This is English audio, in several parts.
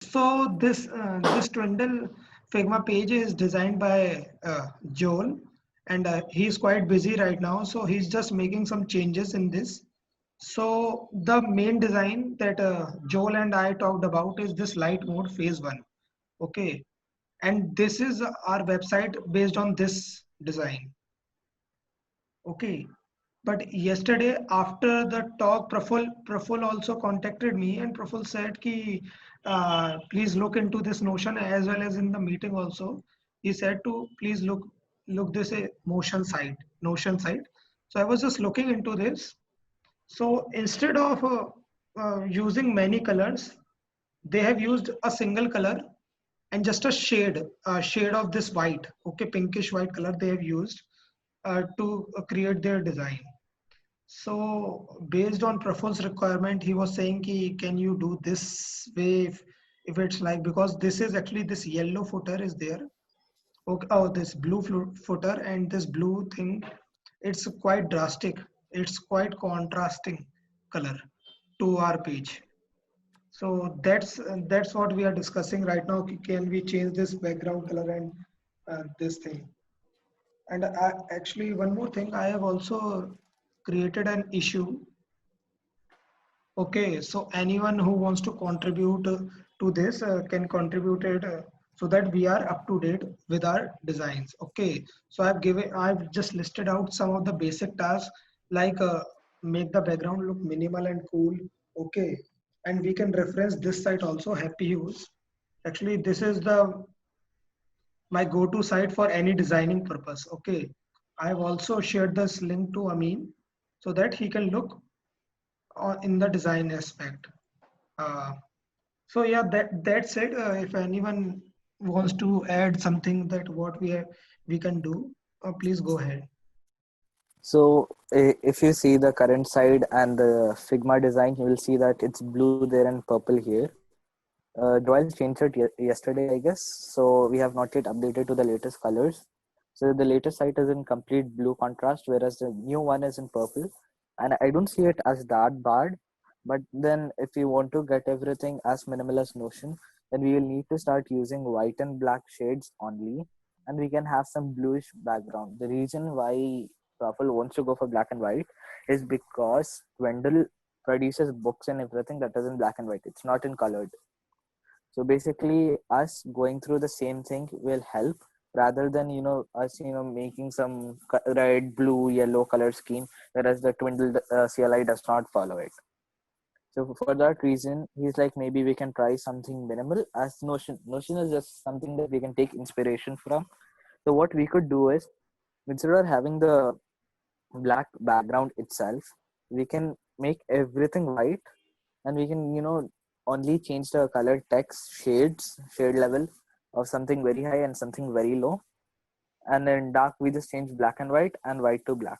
So this Twindle Figma page is designed by Joel, and he's quite busy right now. So he's just making some changes in this. So the main design that Joel and I talked about is this light mode phase one. Okay, and this is our website based on this design. Okay, but yesterday after the talk, Praful also contacted me, and Praful said ki please look into this Notion, as well as in the meeting also. He said to please look this Notion site. So I was just looking into this. So instead of using many colors, they have used a single color and just a shade of this white, okay, pinkish white color they have used to create their design. So based on Praful's requirement, he was saying, ki, can you do this way if it's like, because this is actually this yellow footer is there. Okay, oh, this blue footer and this blue thing, it's quite drastic. It's quite contrasting color to our page. So that's what we are discussing right now. Can we change this background color and this thing? And actually, one more thing, I have also created an issue. Okay, so anyone who wants to contribute to this can contribute it so that we are up to date with our designs. Okay, so I've just listed out some of the basic tasks like make the background look minimal and cool. Okay, and we can reference this site also, Happy Use. Actually, this is the my go-to site for any designing purpose. Okay, I've also shared this link to Amin so that he can look in the design aspect. Uh, so yeah, that's it. If anyone wants to add something that what we can do, please go ahead. So if you see the current side and the Figma design, you will see that it's blue there and purple here. Doyle changed it yesterday, I guess. So we have not yet updated to the latest colors. So the latest site is in complete blue contrast, whereas the new one is in purple. And I don't see it as that bad. But then if you want to get everything as minimal as Notion, then we will need to start using white and black shades only. And we can have some bluish background. The reason why Raffle wants to go for black and white is because Wendell produces books and everything that is in black and white. It's not in colored. So basically, us going through the same thing will help rather than us making some red, blue, yellow color scheme, whereas the Twindle CLI does not follow it. So for that reason, he's like, maybe we can try something minimal as Notion. Notion is just something that we can take inspiration from. So what we could do is, instead of having the black background itself, we can make everything white, and we can only change the color text shade level of something very high and something very low, and then dark we just change black and white and white to black.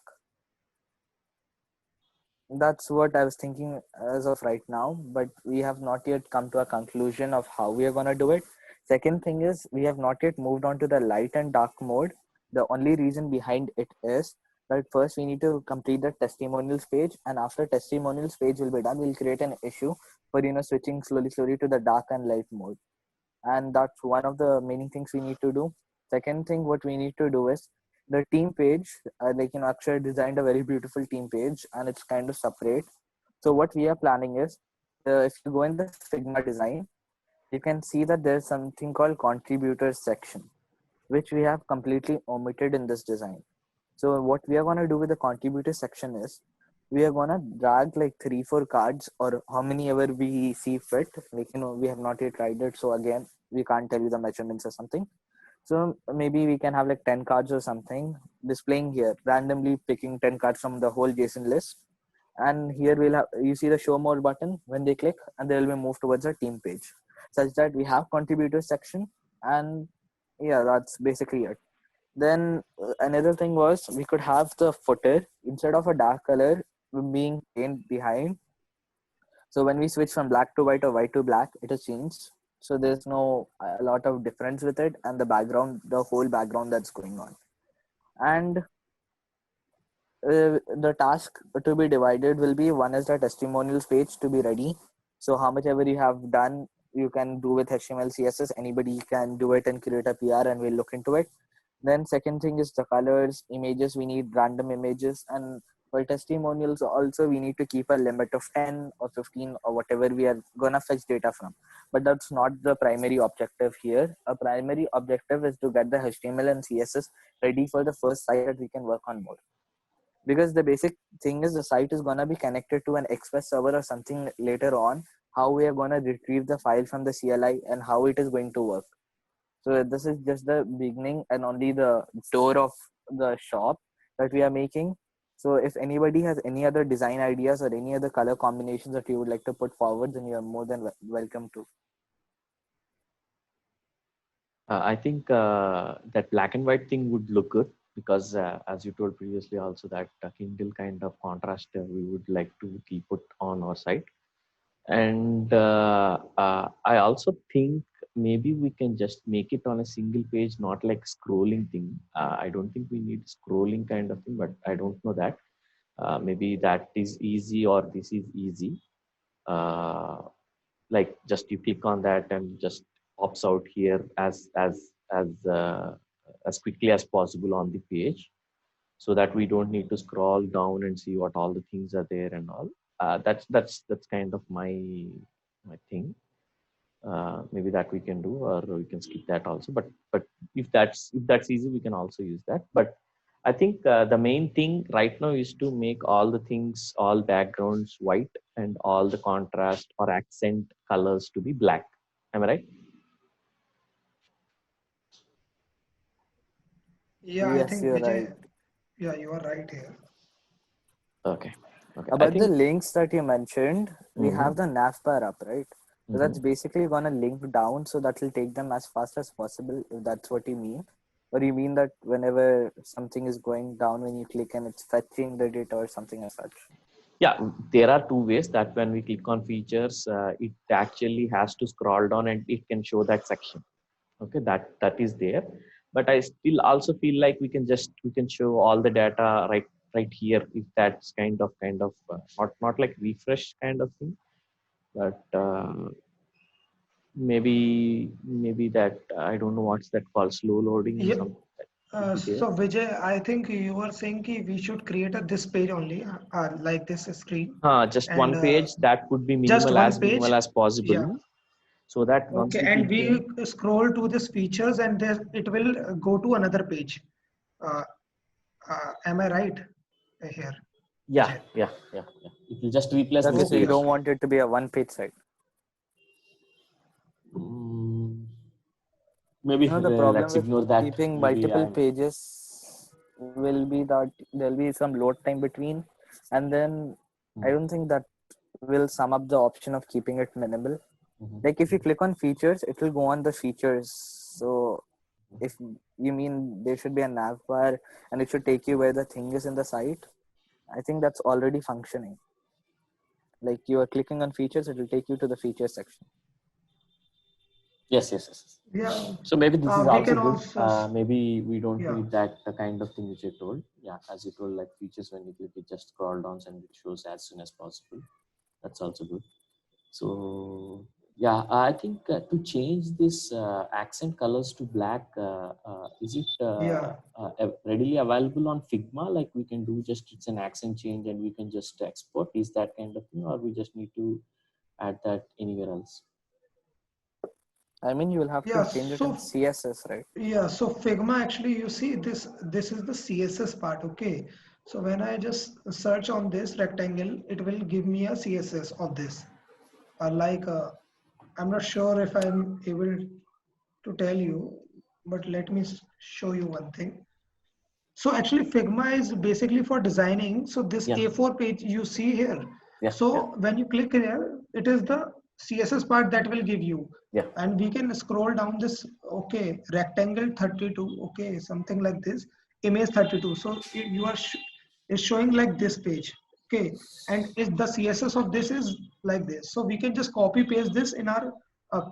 That's what I was thinking as of right now, but we have not yet come to a conclusion of how we are going to do it. Second thing is, we have not yet moved on to the light and dark mode. The only reason behind it is that first we need to complete the testimonials page, and after testimonials page will be done, we'll create an issue for switching slowly to the dark and light mode. And that's one of the main things we need to do. Second thing what we need to do is the team page. Akshay designed a very beautiful team page, and it's kind of separate. So what we are planning is, if you go in the Figma design, you can see that there's something called contributors section, which we have completely omitted in this design. So what we are going to do with the contributor section is, we are going to drag like 3-4 cards or how many ever we see fit. We have not yet tried it. So again, we can't tell you the measurements or something. So maybe we can have like 10 cards or something displaying here, randomly picking 10 cards from the whole JSON list. And here we'll have, you see the show more button when they click, and they will be moved towards a team page, such that we have contributor section. And yeah, that's basically it. Then another thing was, we could have the footer instead of a dark color being plain behind. So when we switch from black to white or white to black, it has changed. So there's no a lot of difference with it, and the background, the whole background that's going on. And the task to be divided will be, one is the testimonials page to be ready. So how much ever you have done you can do with HTML, CSS. Anybody can do it and create a PR, and we'll look into it. Then second thing is the colors, images. We need random images, and for testimonials also we need to keep a limit of 10 or 15 or whatever we are gonna fetch data from. But that's not the primary objective here. A primary objective is to get the HTML and CSS ready for the first site that we can work on more. Because the basic thing is the site is gonna be connected to an Express server or something later on. How we are gonna retrieve the file from the CLI and how it is going to work. So this is just the beginning and only the door of the shop that we are making. So if anybody has any other design ideas or any other color combinations that you would like to put forward, then you are more than welcome to. I think that black and white thing would look good because, as you told previously, also that Kindle kind of contrast we would like to keep it on our site. And I also think maybe we can just make it on a single page, not like scrolling thing. I don't think we need scrolling kind of thing, but I don't know that. Maybe that is easy or this is easy. Like just you click on that and just pops out here as quickly as possible on the page, so that we don't need to scroll down and see what all the things are there and all. That's kind of my thing. Maybe that we can do, or we can skip that also. But if that's easy, we can also use that. But I think the main thing right now is to make all the things, all backgrounds white and all the contrast or accent colors to be black. Am I right? Yeah, I Yes, think you're right. Vijay, yeah, you are right here. Okay. Okay. I About the think. links that you mentioned, we Mhm, have the navbar up, right? So mhm. that's basically gonna link down, so that will take them as fast as possible, if that's what you mean. Or you mean that whenever something is going down, when you click and it's fetching the data or something as such? Yeah, there are two ways that when we click on features, it actually has to scroll down and it can show that section. Okay, that is there. But I still also feel like we can show all the data right here, if that's not like refresh kind of thing, but maybe that I don't know what's that called, slow loading or Yeah. something that would be there. So Vijay, I think you were saying ki we should create a this page only, like this screen, Just and one page that could be just one minimal page. as possible, Yeah. so that once Okay. we And click we in. scroll to this features, and there it will go to another page. Uh, am I right here, Yeah, Vijay? yeah, yeah, yeah. It will just replace Okay, this so you Okay. page. don't Okay. want it to be a one-page site. Mm, maybe The problem let's with ignore that. keeping Maybe multiple I'm. pages will be that there'll be some load time between, and then I Mm, don't think that will sum up the option of keeping it minimal. mhm, Like if you mhm. click on features, it will go on the features. So if you mean there should be a nav bar and it should take you where the thing is in the site, I think that's already functioning. Like you are clicking on features, it will take you to the features section. Yes, yes, yes, yes. Yeah. So maybe this is We also can good. also. Maybe we don't Yeah. need that kind of thing which you told. Yeah, as you told, like features when you click it, just scroll down and it shows as soon as possible. That's also good. So yeah, I think to change this accent colors to black, is it Yeah. readily available on Figma? Like we can do just it's an accent change and we can just export. Is that kind of thing, or we just need to add that anywhere else? I mean, you will have to Yeah. change it in So CSS, right? yeah, so Figma actually, you see this is the CSS part, okay? So when I just search on this rectangle, it will give me a CSS of this. Like I'm not sure if I'm able to tell you, but let me show you one thing. So actually Figma is basically for designing. So this Yeah, A4 page you see here. yeah, yeah, So when you click here, it is the CSS part that will give you. yeah. And we can scroll down this, okay, rectangle 32, okay, something like this, image 32. So you are, it's showing like this page, okay. And if the CSS of this is like this. So we can just copy paste this in our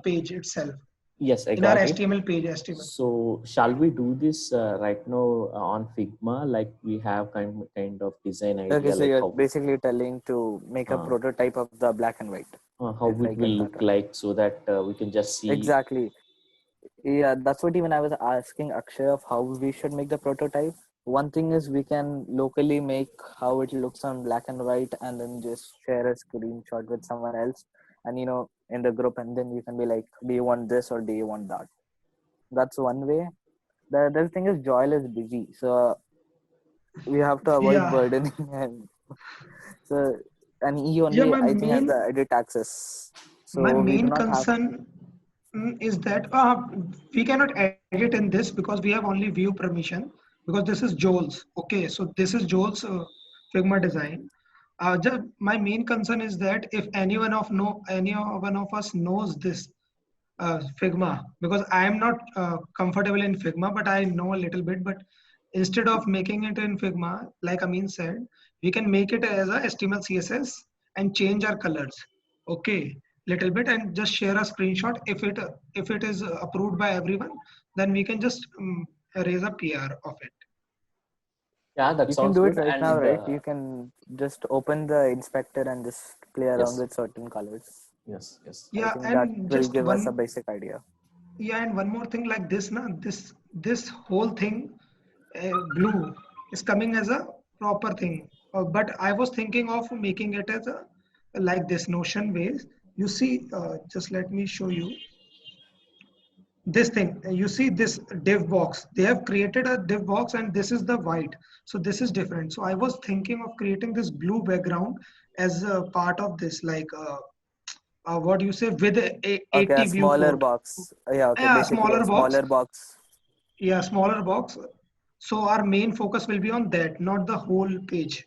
page itself. Yes, I in our got it. HTML page, HTML. So shall we do this right now on Figma? Like we have kind of design Okay, idea, so like you're basically telling to make a uh, prototype of the black and white, how if I it will get that look right. like, so that we can just see. Exactly. Yeah, that's what even I was asking Akshay of how we should make the prototype. One thing is we can locally make how it looks on black and white and then just share a screenshot with someone else and in the group, and then you can be like, do you want this or do you want that? That's one way. The other thing is Joel is busy, so we have to avoid Yeah, burdening him. So, and he yeah. only I think has the edit access. My So we do main not have. concern is that we cannot edit in this because we have only view permission, because this is Joel's. Okay, so this is Joel's Figma design. My main concern is that if any one of us knows this Figma, because I am not comfortable in Figma, but I know a little bit. But instead of making it in Figma, like Amin said, we can make it as a HTML CSS and change our colors. Okay, little bit, and just share a screenshot. If it is approved by everyone, then we can just raise a PR of it. Yeah, that You can sounds do it good. right now, And right? You can just open the inspector and just play around yes, with certain colors. yes. I Yeah, think that and will just give us a one basic idea. yeah, and one more thing like this, na this whole thing blue is coming as a proper thing. But I was thinking of making it as a like this Notion ways. You see, just let me show you this thing. You see this div box. They have created a div box, and this is the white. So this is different. So I was thinking of creating this blue background as a part of this, like what do you say, with a Okay, a 80 smaller viewport. box. Yeah, okay, Yeah, basically a smaller box. smaller box. Yeah, smaller box. So our main focus will be on that, not the whole page.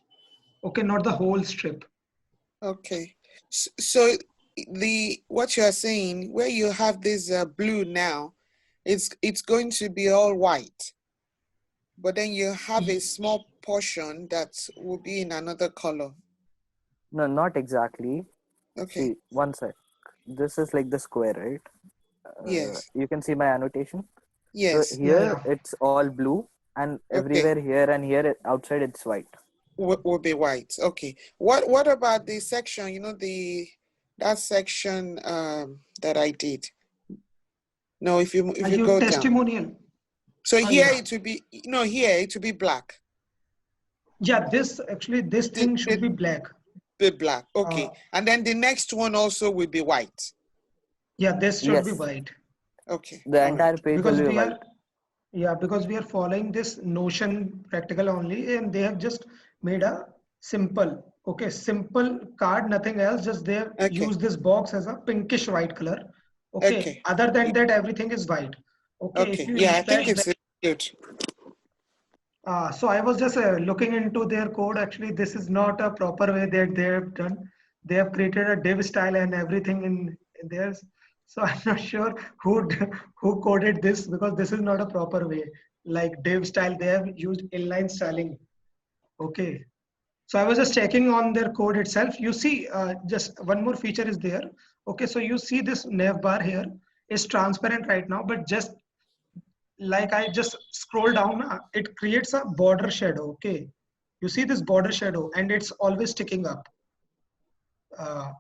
Okay, not the whole strip. Okay. So the what you are saying, where you have this blue now, it's going to be all white, but then you have a small portion that will be in another color. No, not exactly. Okay. See, one sec. This is like the square, right? Yes. You can see my annotation. So Yes. Yeah, here yeah. it's all blue, and Okay. everywhere here and here outside it's white. Will be white. Okay. What about the section? That section that I did. No, if Are you you go down. testimonial? So Oh, here yeah. it will be here it will be black. Yeah, this The thing should the, be black. the black. Uh, Okay. And then the next one also will be white. yeah, this should be Yes, white. Okay. the All entire right. page will Because be we are white. yeah, because we are following this Notion practical only, and they have just made a simple, okay, simple card, nothing else. Just they have Okay. used this box as a pinkish white color. Okay. Okay. Other than that, everything is white. Okay. If Okay. you Yeah, I think inspect it's good. so I was just looking into their code. Actually, this is not a proper way that they have done. They have created a div style and everything in theirs. So I'm not sure who coded this, because this is not a proper way. Like div style, they have used inline styling. Okay. So I was just checking on their code itself. You see, just one more feature is there. Okay, so you see this nav bar here is transparent right now, but just like I just scroll down, it creates a border shadow. Okay, you see this border shadow, and it's always sticking up. Uh,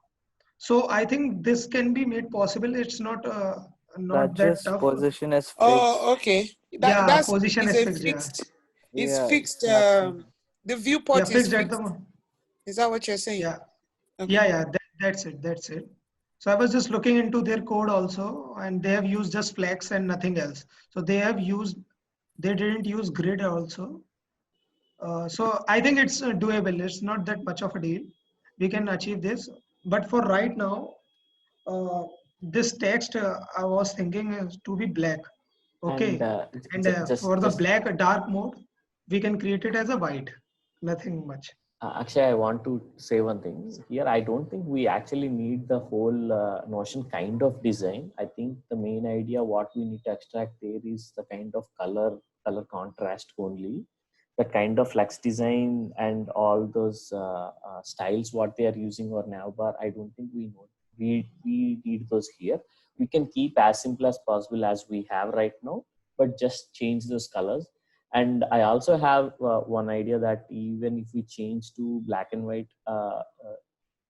so I think this can be made possible. It's not That that just tough. position is Oh, fixed. okay. Yeah, That's position is is a fixed. Yeah, fixed. It's Yeah, fixed. it's nothing. The yeah, viewport is fixed at the fixed. moment. Is that what you're saying? Yeah, Okay. yeah. That's it. That's it. So I was just looking into their code also, and they have used just flex and nothing else. So they didn't use grid also. So I think it's doable. It's not that much of a deal. We can achieve this. But for right now, uh, this text I was thinking is to be black. And Okay. And for the just black dark mode, we can create it as a white. Nothing much. Actually, I want to say one thing here. I don't think we actually need the whole Notion kind of design. I think the main idea, what we need to extract there is the kind of color contrast only. The kind of flex design and all those styles what they are using or navbar. I don't think we need those here. we can keep as simple as possible as we have right now, but just change those colors. And I also have one idea that even if we change to black and white,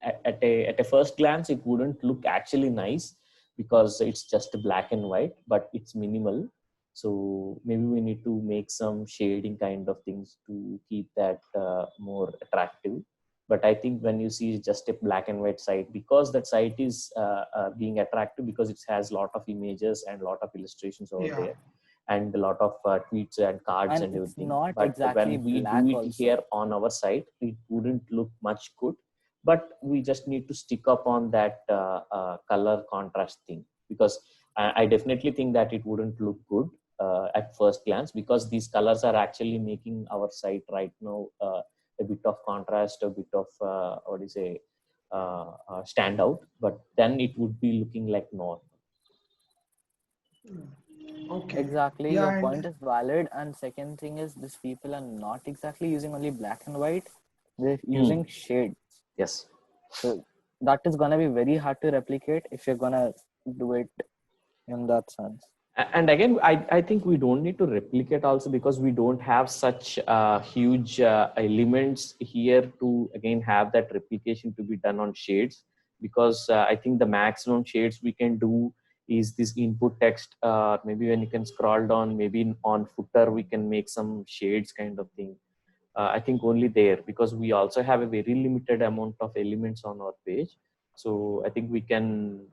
at a first glance, it wouldn't look actually nice because it's just black and white, but it's minimal. So maybe we need to make some shading kind of things to keep that more attractive. But I think when you see just a black and white site, because that site is being attractive because it has a lot of images and a lot of illustrations over Yeah. there, and a lot of tweets and cards and And it's everything. not But exactly when we black do it also. here on our site, it wouldn't look much good. But we just need to stick up on that color contrast thing, because I definitely think that it wouldn't look good at first glance, because these colors are actually making our site right now a bit of contrast, a bit of stand out. But then it would be looking like north. Okay. Exactly, Yeah, your and point is valid. And second thing is, these people are not exactly using only black and white, they're using shades. Yes. So that is gonna be very hard to replicate if you're gonna do it in that sense. And again, I think we don't need to replicate also, because we don't have such huge elements here to again have that replication to be done on shades. Because I think the maximum shades we can do is this input text. Maybe when you can scroll down, maybe on footer we can make some shades kind of thing. I think only there, because we also have a very limited amount of elements on our page. So I think we can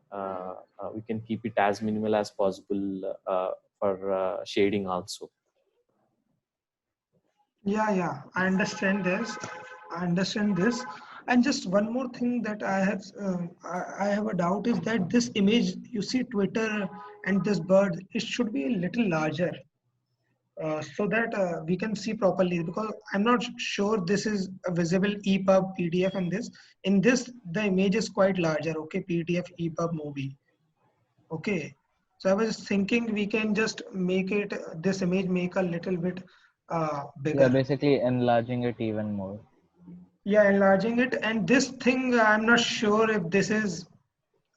keep it as minimal as possible for shading also. yeah, I understand this. I understand this. And just one more thing that I have a doubt is that this image, you see Twitter and this bird, it should be a little larger so that we can see properly, because I'm not sure this is a visible EPUB PDF in this. In this, the image is quite larger, okay, PDF, EPUB, movie. Okay, so I was thinking we can just make it, this image make a little bit You're bigger. basically enlarging it even more. Yeah, enlarging it. And this thing, I'm not sure if this is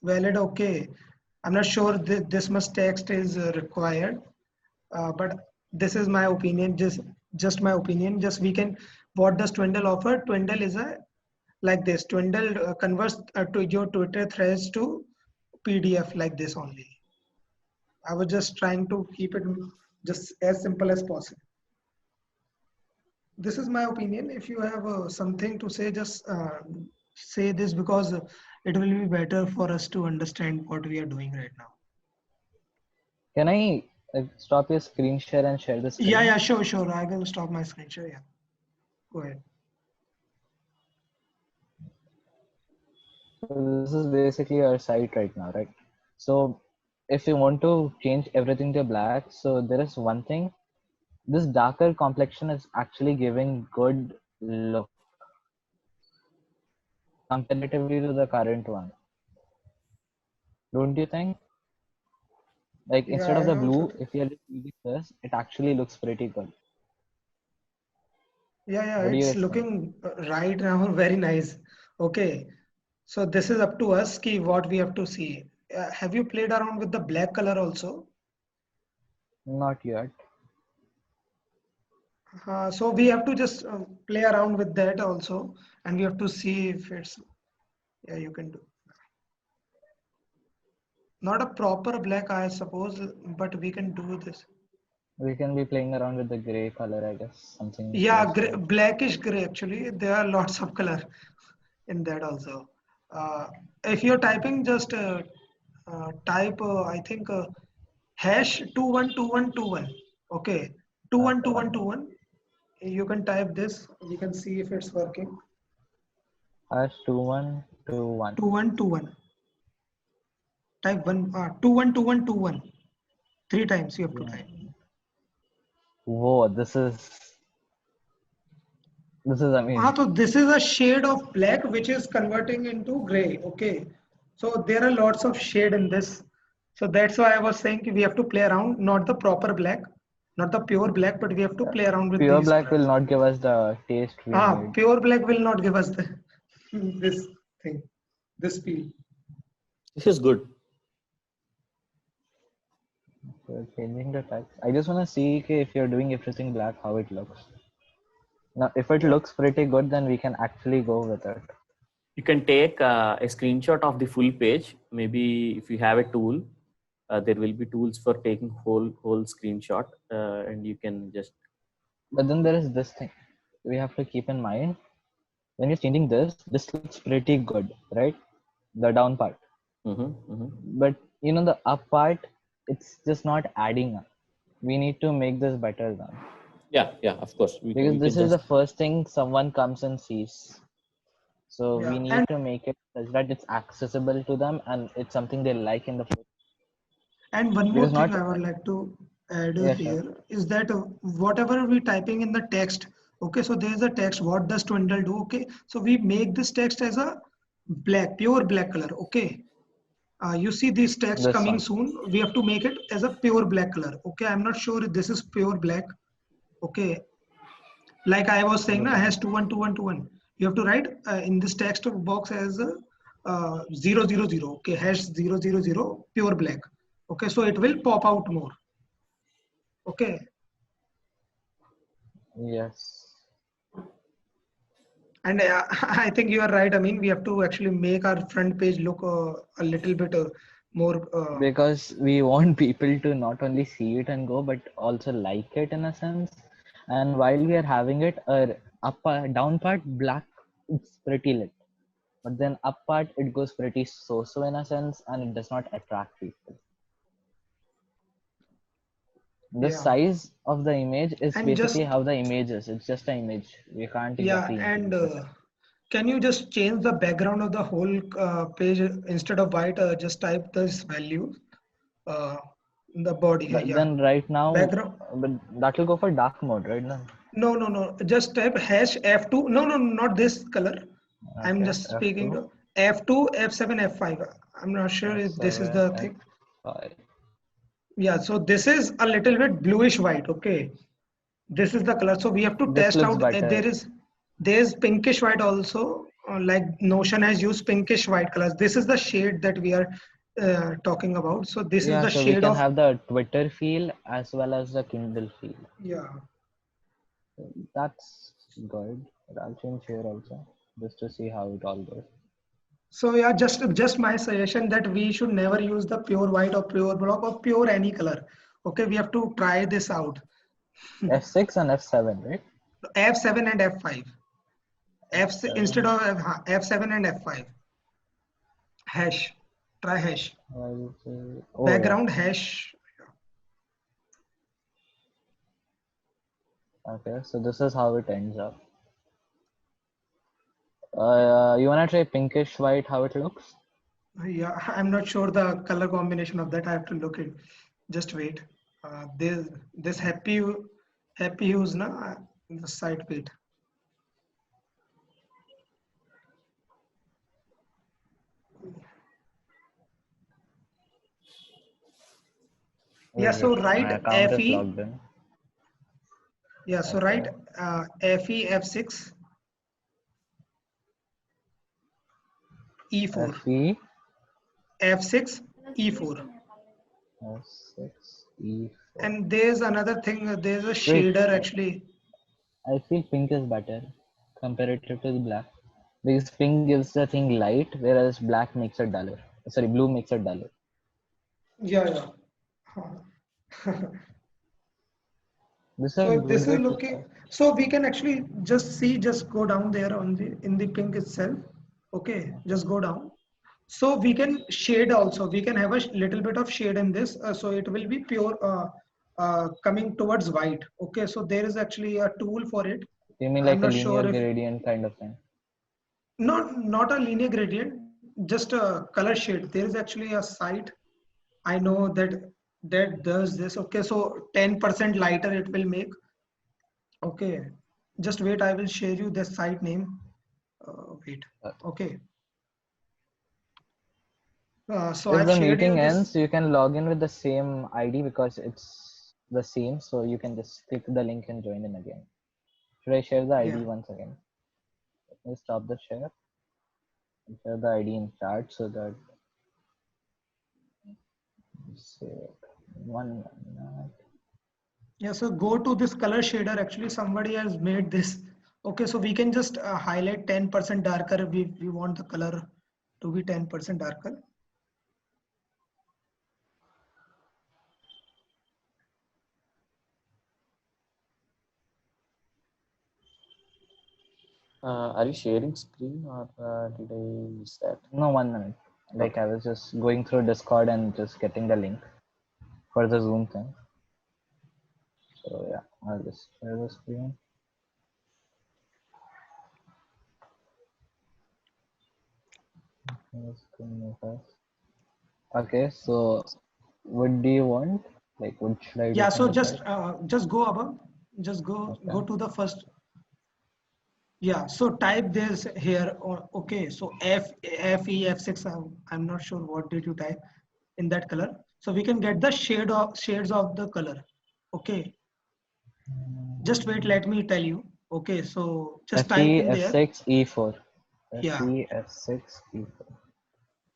valid. Okay, I'm not sure that this much text is required, but this is my opinion. Just my opinion. Just we can. What does Twindle offer? Twindle is a like this. Twindle converts to your Twitter threads to PDF like this only. I was just trying to keep it just as simple as possible. This is my opinion. If you have something to say, just say this, because it will be better for us to understand what we are doing right now. Can I stop your screen share and share the screen? Yeah, sure. I will stop my screen share. Yeah, go ahead. So this is basically our site right now, right? So if you want to change everything to black, so there is one thing. This darker complexion is actually giving good look comparatively to the current one. Don't you think? Like Yeah, instead of I the also. blue, if you're just using this, it actually looks pretty good. Yeah, What do you it's guys think? looking right now very nice. Okay, so this is up to us. Ki what we have to see. Have you played around with the black color also? Not yet. So we have to just play around with that also, and we have to see if it's. Yeah, you can do. Not a proper black, I suppose, but we can do this. We can be playing around with the gray color, I guess. Something Yeah, close to it. blackish gray actually. There are lots of color in that also. If you're typing, just type, I think, hash 212121. Okay, 212121. You can type this. We can see if it's working. Hash 2121. 2121. Type 212121. 3 times you have to type. Whoa, this is amazing. So this is a shade of black which is converting into gray. Okay. So there are lots of shade in this. So that's why I was saying we have to play around, not the proper black, not the pure black, but we have to play around with Pure these black will colors. not give us the taste we need. Pure black will not give us the this thing, this feel. This is good. You're changing the text. I just want to see if you're doing everything black, how it looks. Now, if it Yeah. looks pretty good, then we can actually go with it. You can take a screenshot of the full page. Maybe if you have a tool, there will be tools for taking whole screenshot, and you can just. But then there is this thing we have to keep in mind. When you're changing this looks pretty good, right? The down part. But you know, the up part, it's just not adding up. We need to make this better then. Yeah, of course. Because this is the first thing someone comes and sees. So we Yeah. need And to make it such that it's accessible to them and it's something they like in the first. one more Because thing not, I would like to add yeah, sure. here is that whatever we typing in the text, okay, so there is a text. What does Twindle do? Okay, so we make this text as a black, pure black color. Okay, you see this text This coming one. soon. We have to make it as a pure black color. Okay, I'm not sure if this is pure black. Okay, like I was saying, na, has 212121. You have to write in this text box as 000. Okay, hash 000 pure black. Okay, so it will pop out more. Okay, Yes. and I think you are right. I mean, we have to actually make our front page look a little bit more. Because we want people to not only see it and go, but also like it in a sense. And while we are having it, down part black, it's pretty lit. But then up part, it goes pretty so in a sense, and it does not attract people. The Yeah, size of the image is and basically just how the image is. It's just an image. We can't yeah, exactly and increase it. can you just change the background of the whole page instead of white? Just type this value, uh, the body. But Yeah, then right now, background. but that will go for dark mode, right now. No, no, no. Just type hash F2. No, no, not this color. I'm Okay, just speaking F2, to F2, F7, F5. I'm not sure if this is F7, the thing. F5. Yeah, so this is a little bit bluish white. Okay, this is the color. So we have to This test looks out. better. There's pinkish white also. Like Notion has used pinkish white colors. This is the shade that we are talking about. So this is Yeah, the so we shade can of have the Twitter feel as well as the Kindle feel. yeah. That's good. But I'll change here also just to see how it all goes. So yeah, just my suggestion that we should never use the pure white or pure black or pure any color. Okay, we have to try this out. F6 and F7, right? F7 and F5. Instead F7. of F7 and F5. Hash. Try hash. I'll say, oh yeah. Background hash. Okay, so this is how it ends up. You wanna try pinkish white how it looks? Yeah, I'm not sure the color combination of that. I have to look it. Just wait. This happy hues na the site wait. Yeah, Wait, so my write account is FE. logged in. Yeah, so Okay. write FE F6 E4 FE F6 E4. F6 E4. And there's another thing. There's a Wait, shader actually. I feel pink is better comparative to the black because pink gives the thing light, whereas black makes it duller. Sorry, blue makes it duller. Yeah, yeah. This is a So good this is way to looking. start. So we can actually just go down there on the in the pink itself. Okay, just go down. So we can shade also. We can have a little bit of shade in this. So it will be pure coming towards white. Okay, so there is actually a tool for it. You mean I'm like a not linear sure if gradient kind of thing? not a linear gradient, just a color shade. There is actually a site. I know that does this. Okay, so 10% lighter it will make. Okay, just wait. I will share you the site name. Wait. Uh, Okay. So If I've the shared you meeting this. ends, you can log in with the same ID because it's the same. So you can just click the link and join in again. Should I share the ID Yeah. once again? Let me stop the share and share the ID in chat so that save it. One minute. Yeah, so go to this color shader. Actually, somebody has made this. Okay, so we can just highlight 10% darker. We want the color to be 10% darker. Are you sharing screen or did I miss that? No, 1 minute. Like Okay. I was just going through Discord and just getting the link for the Zoom thing. So yeah, I'll just share the screen. Okay, so what do you want? Like, what should I do Yeah, from so the side? just go above. Just go Okay. to the first. Yeah, so type this here. Okay, so F6. I'm not sure what did you type in that color. So we can get the shades of the color. Okay, just wait. Let me tell you. Okay, so just type FE in there. F6 E4. Yeah, FE F6 E4.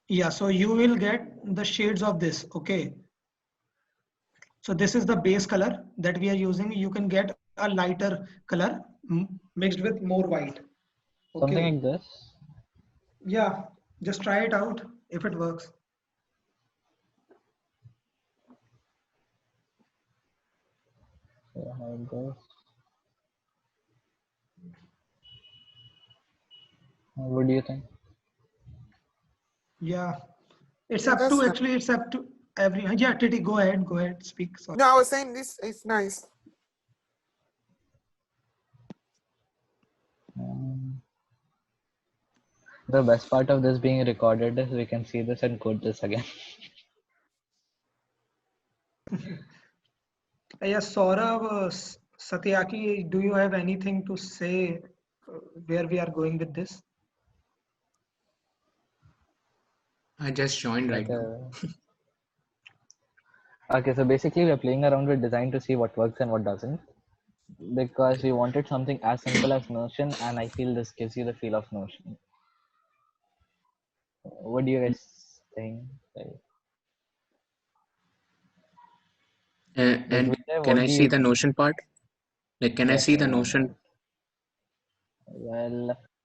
yeah. So you will get the shades of this. Okay. So this is the base color that we are using. You can get a lighter color mixed with more white. Something Okay. like this. Yeah, just try it out if it works. So how it goes. What do you think? Yeah, it's Yeah, up to that's nice. actually, it's up to everyone. Yeah, Titi, go ahead, speak. Sorry. No, I was saying this is nice. The best part of this being recorded is we can see this and code this again. Yes, Saurabh, Satyaki, do you have anything to say where we are going with this? I just joined right now. Okay. Okay, so basically we're playing around with design to see what works and what doesn't. Because we wanted something as simple as Notion, and I feel this gives you the feel of Notion. What do you guys think? Like And Vijay, can what I do see you the think? Notion part? Like, can I Yes, see the sir, one Notion? minute.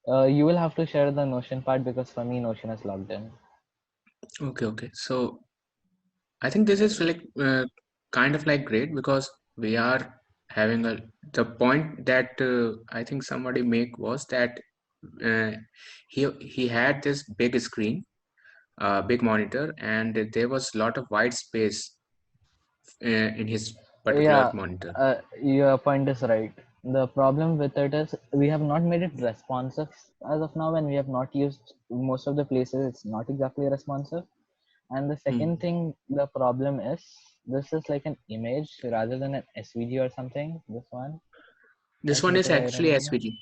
Well, you will have to share the Notion part because for me, Notion is logged in. Okay. So I think this is like kind of like great because we are having the point that I think somebody make was that uh, he had this big screen, big monitor, and there was a lot of white space in his particular Yeah, monitor. your point is right. The problem with it is we have not made it responsive as of now, and we have not used most of the places. It's not exactly responsive. And the Hmm. second thing, the problem is this is like an image rather than an SVG or something. This one, I This one think is I actually remember. SVG.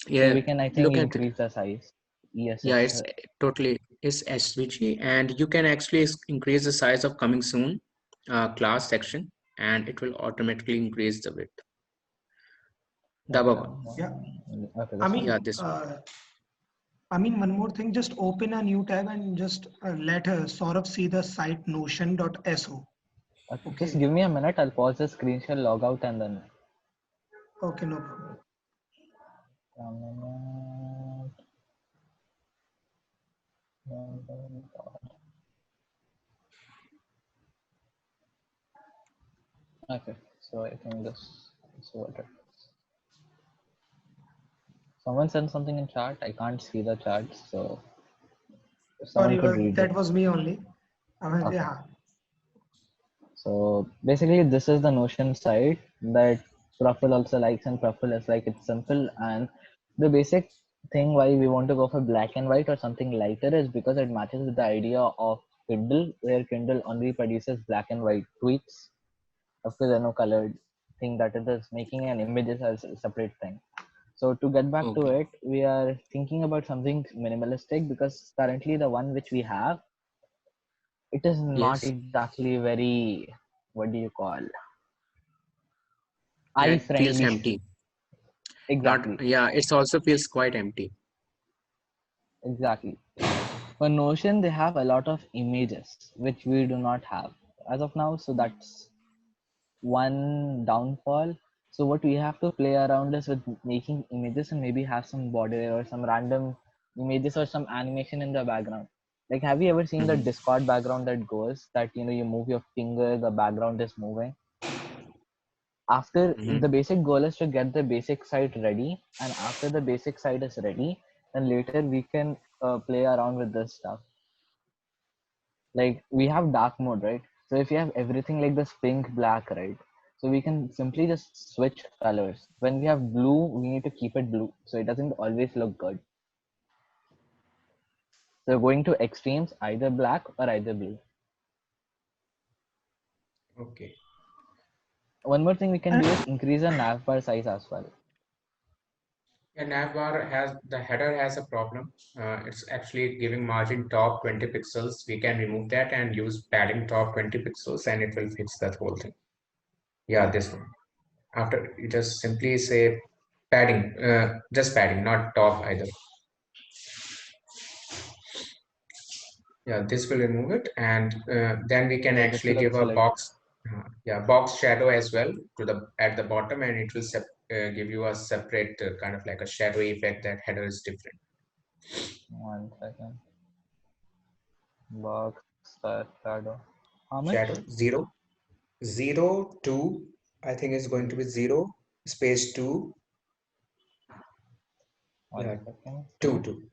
So Yeah, we can, I think, look at it. increase the size. Yes, Yeah, it's it's totally it's SVG, and you can actually increase the size of coming soon class section, and it will automatically increase the width. The above okay. one. Yeah, Okay, I this one. Yeah, mean, this one. one more thing, just open a new tab and just let Saurabh see the site notion.so. Okay, just Okay, give me a minute. I'll pause the screen share, log out, and then. okay, no problem. Okay, so I think this is what it is. Someone sent something in chat. I can't see the chat, so if someone Sorry, could read it. that was me only. I mean, Okay. yeah, So basically, this is the Notion site that Profile also likes, and Profile is like it's simple. And the basic thing why we want to go for black and white or something lighter is because it matches with the idea of Kindle, where Kindle only produces black and white tweets. Of course, there no colored thing that it is making an image as a separate thing. So to get back to Okay. it, we are thinking about something minimalistic because currently the one which we have, it is not Yes. exactly very, what do you call, Yeah, eye it feels friendly. empty. Not. Exactly, Yeah, it also feels quite empty. exactly. For Notion, they have a lot of images which we do not have. as of now. So that's one downfall. So what we have to play around is with making images and maybe have some border or some random images or some animation in the background. Like, have you ever seen the Discord background that goes that, you know, you move your finger, the background is moving? After Mhm. the basic goal is to get the basic site ready, and after the basic site is ready, then later we can play around with this stuff. Like, we have dark mode, right? So if you have everything like this pink black, right, so we can simply just switch colors. When we have blue, we need to keep it blue so it doesn't always look good. So going to extremes, either black or either blue. Okay. One more thing we can do is increase the navbar size as well. A navbar has the header has a problem. It's actually giving margin top 20 pixels. We can remove that and use padding top 20 pixels, and it will fix that whole thing. Yeah, this one. After you just simply say padding, just padding, not top either. Yeah, this will remove it, and then we can Yeah, this actually will give a also like, box, box shadow as well to the at the bottom, and it will give you a separate kind of like a shadow effect. That header is different. 1 second. Box shadow. How much? Shadow 0, 2. I think it's going to be 0 space 2. 1 Yeah, second. 2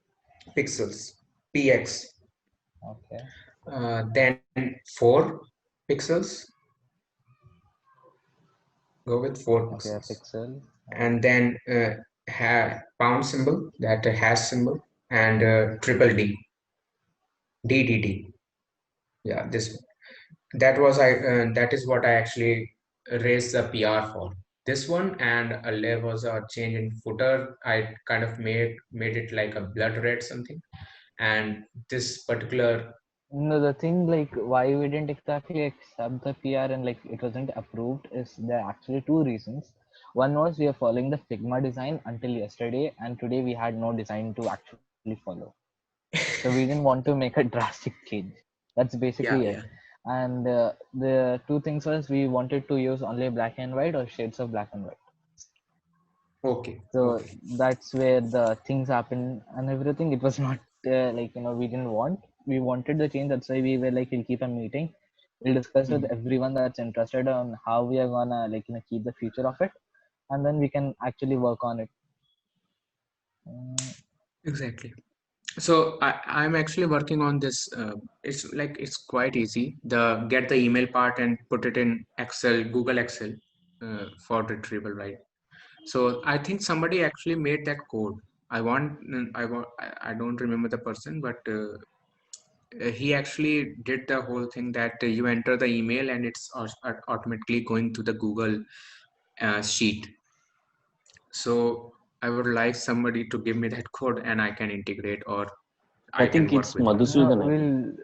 pixels. Px. Okay. Then 4 pixels. Go with 4 Okay, a pixels. pixel. And then pound symbol, that hash symbol, and triple D, DDD. Yeah, this that is what I actually raised the PR for. This one, and there was a change in footer. I kind of made it like a blood red something, and this particular. No, the thing like why we didn't exactly accept the PR and like it wasn't approved is there are actually two reasons. One was we are following the Figma design until yesterday, and today we had no design to actually follow. So we didn't want to make a drastic change. That's Yeah, basically it. yeah. And the two things was we wanted to use only black and white or shades of black and white. Okay, So okay. that's where the things happen and everything. It was not like, you know, we didn't want. We wanted the change. That's why we were like, we'll keep a meeting. We'll discuss with Mhm. everyone that's interested on how we are gonna like, you know, keep the future of it, and then we can actually work on it. Exactly. So I'm actually working on this. It's quite easy. Get the email part and put it in Excel, Google Excel, for retrieval, right? So I think somebody actually made that code. I don't remember the person, but he actually did the whole thing that you enter the email and it's automatically going to the Google sheet. So I would like somebody to give me that code and I can integrate, or I I can think work it's with it. Madhusudan, I think.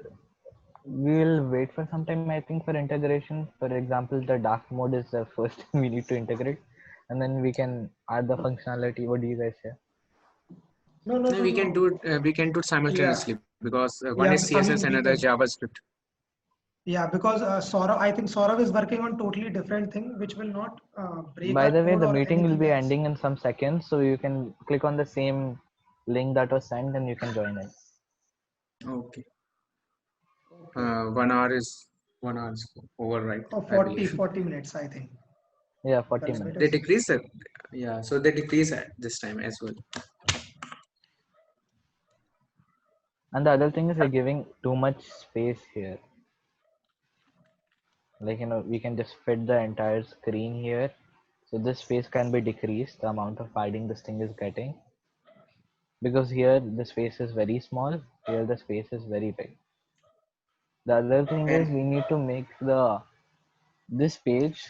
We'll wait for some time. I think for integration. For example, the dark mode is the first thing we need to integrate, and then we can add the functionality. What do you guys say? No, no, No, no, we can do no. it. We can do it Yeah, simultaneously because one yeah. is I CSS, mean, we another can. JavaScript. Yeah, because Saurav, I think Saurav is working on totally different thing, which will not break By our the way, code the or meeting will anything be else. ending in some seconds, so you can click on the same link that was sent and you can join it. Okay. Okay. 1 hour is over, right? Oh, I 40, believe 40 minutes, I think. Yeah, 40 The limit they minutes. is. decrease it. Yeah, so they decrease at this time as well. And the other thing is we're giving too much space here. Like, you know, we can just fit the entire screen here. So this space can be decreased, the amount of padding this thing is getting. Because here the space is very small, here the space is very big. The other thing is And we need to make this page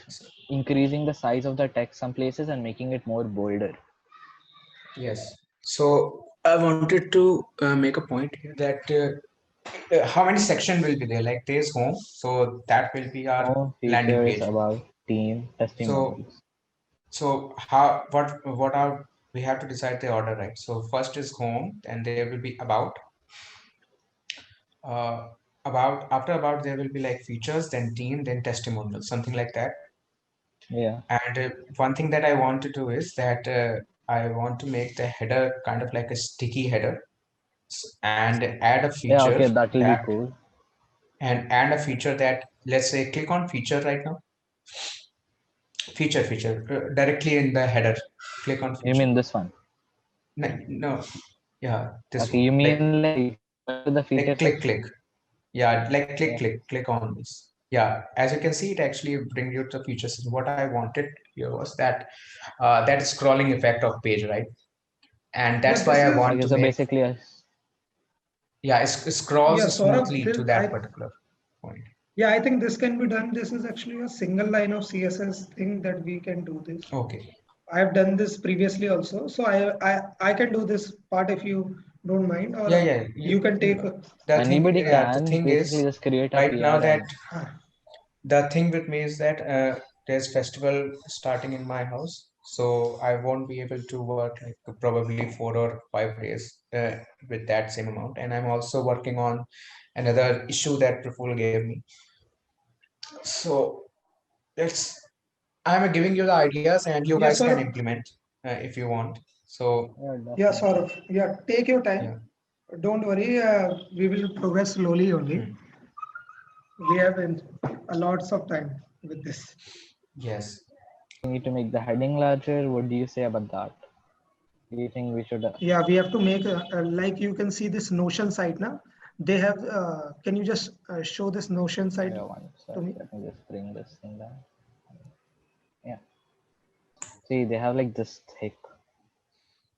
increasing the size of the text some places and making it more bolder. yes, so I wanted to make a point here that how many section will be there? Like there's home, so that will be our Home, landing features, page. about, team, So testimonials. how what are we have to decide the order, right? So first is home, and there will be about. about there will be like features, then team, then testimonial, something like that. Yeah. And one thing that I want to do is that I want to make the header kind of like a sticky header and add a Yeah, feature okay, that will be that cool. let's say click on feature right now. Feature directly in the header. Click on You feature. mean this one? No, yeah, this Okay, one. you Like mean like go to the feature click section? Yeah, like Yeah. click on this. Yeah, as you can see, it actually brings you to features. What I wanted here was that that scrolling effect of page, right? And Yeah, that's this why I is want Okay, to so make, basically, yeah, it yeah, scrolls Saurabh. smoothly to that particular point. Yeah, I think this can be done. This is actually a single line of CSS thing that we can do this. Okay. I have done this previously also, so I can do this part if you don't mind, or Yeah. you can take. anybody The can thing basically is, just create a right now PR that and the thing with me is that there's festival starting in my house, so I won't be able to work like probably 4 or 5 days with that same amount. And I'm also working on another issue that Praful gave me. So let's I'm giving you the ideas, and you Yeah, guys can Saurabh. implement if you want. So yeah, Yeah, definitely. Saurabh. Yeah, take your yeah. time. Don't worry. We will progress slowly only. Hmm. We have a lots of time with this. Yes. We need to make the heading larger. What do you say about that? Do you think we should? Yeah, we have to make like you can see this Notion site now. They have. Can you just show this Notion site Yeah, one to sec. me? Let me just bring this thing down. Yeah. See, they have like this thick.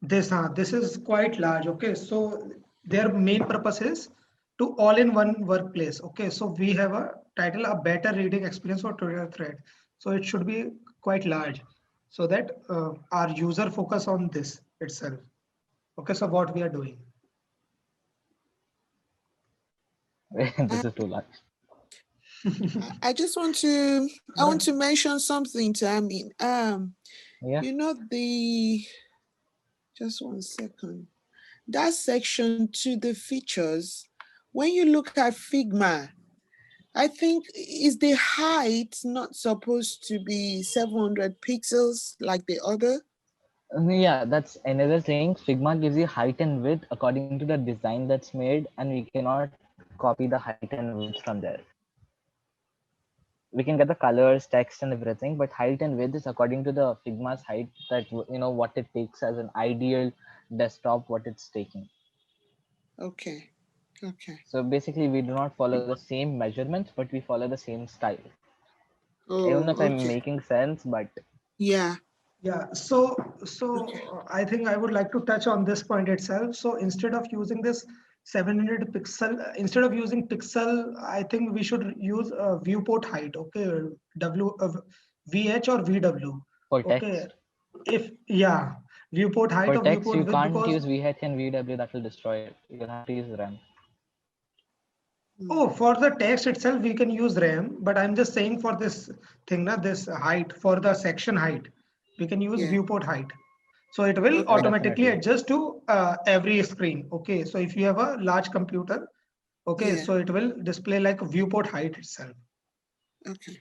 This is quite large. Okay, so their main purpose is to all in one workplace. Okay, so we have a title, a better reading experience for Twitter thread. So it should be quite large, so that our user focus on this itself. Okay, so what we are doing. This is too large. I just want to mention something to Amin. Yeah. You know just 1 second. That section to the features, when you look at Figma, I think is the height not supposed to be 700 pixels like the other? Yeah, that's another thing. Figma gives you height and width according to the design that's made, and we cannot copy the height and width from there. We can get the colors, text, and everything, but height and width is according to the Figma's height that what it takes as an ideal desktop, what it's taking. Okay. So basically, we do not follow the same measurements, but we follow the same style. I don't know if Oh, I'm okay. making sense, but Yeah. Yeah, so I think I would like to touch on this point itself. So instead of using this 700 pixel, instead of using pixel, I think we should use viewport height. Okay, VH or VW. for Okay, text, if yeah, viewport height for or text, you viewport width, can't because use VH and VW. That will destroy it. You'll have to use RAM. oh, for the text itself we can use RAM, but I'm just saying for this thing, na, this height for the section height, we can use Yeah. viewport height. So it will Okay. Yeah, automatically definitely. adjust to every screen. Okay, so if you have a large computer, okay, Yeah. so it will display like viewport height itself. Okay.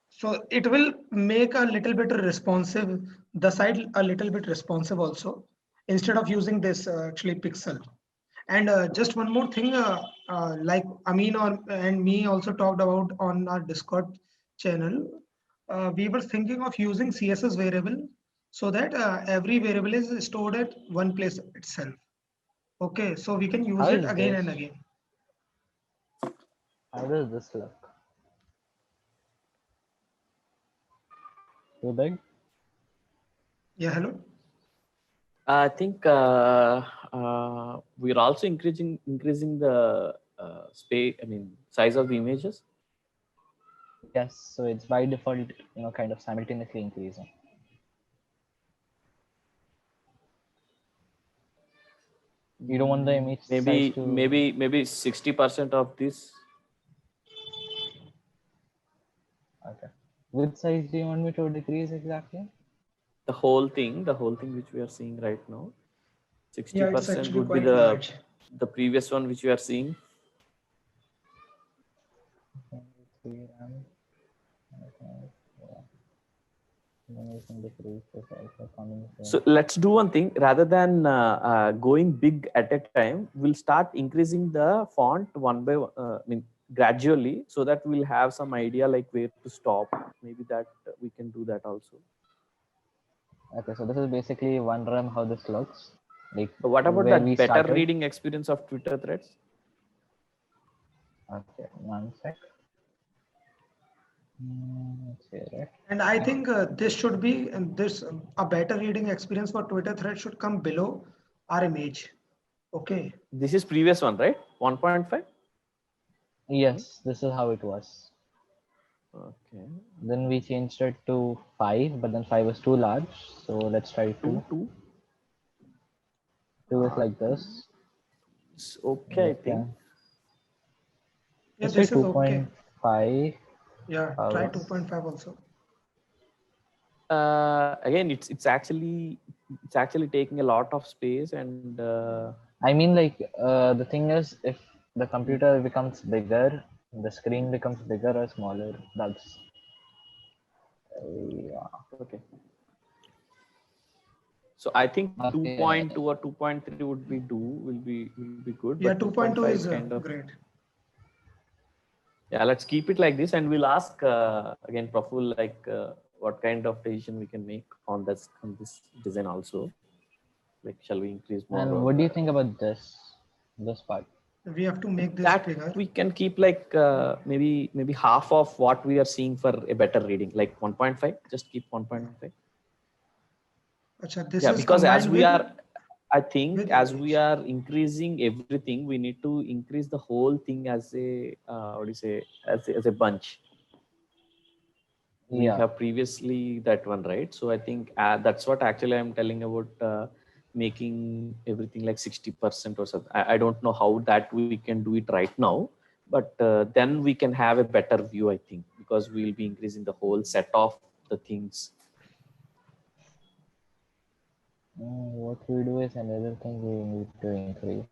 So it will make a little bit responsive, the site a little bit responsive also, instead of using this actually pixel. And just one more thing, like Amin and me also talked about on our Discord channel, we were thinking of using CSS variable so that every variable is stored at one place itself. Okay, so we can How use it is again this? and again. How does this look? Too big? Yeah, hello. I think we're also increasing the space. I mean, size of the images. Yes. So it's by default, kind of simultaneously increasing. You don't want the image size to. Maybe 60% of this. Okay. Which size do you want me to decrease exactly? The whole thing which we are seeing right now. Yeah, it's 60% actually would be quite large. the previous one which you are seeing. RAM. Okay, yeah. Then we can decrease this also coming soon. So let's do one thing. Rather than going big at a time, we'll start increasing the font one by one, gradually, so that we'll have some idea like where to stop. Maybe that we can do that also. Okay, so this is basically one RAM how this looks. Like So what about where we that better started. reading experience of Twitter threads? Okay, 1 sec. Let's see, right? And I think this should be a better reading experience for Twitter thread should come below our image. Okay. This is previous one, right? 1.5. Yes, this is how it was. Okay. Then we changed it to 5, but then 5 was too large. So let's try 2. 2. 2 is like this. It's okay, I Okay. think. Yeah, Let's try this is okay. 2.5. Yeah, try 2.5 also. Again, it's actually taking a lot of space, and I mean, like the thing is, if the computer becomes bigger, the screen becomes bigger or smaller. That's yeah. okay. So I think Okay. 2.2 or 2.3 will be good. Yeah, But 2.2 is kind of great. Yeah, let's keep it like this, and we'll ask again Praful, like what kind of decision we can make on this design also. Like, shall we increase more? And or, what do you think about this part? We have to make this that bigger. we can keep like maybe half of what we are seeing for a better reading, like 1.5. Just keep 1.5. Achha, this Yeah, is because as combined we with, are, I think with as we image. are increasing everything, we need to increase the whole thing as a what do you say, as a bunch. We Yeah. have previously that one, right? So I think that's what actually I'm telling about making everything like 60% or something. I don't know how that we can do it right now, but then we can have a better view, I think, because we'll be increasing the whole set of the things. What we do is another thing we need to increase.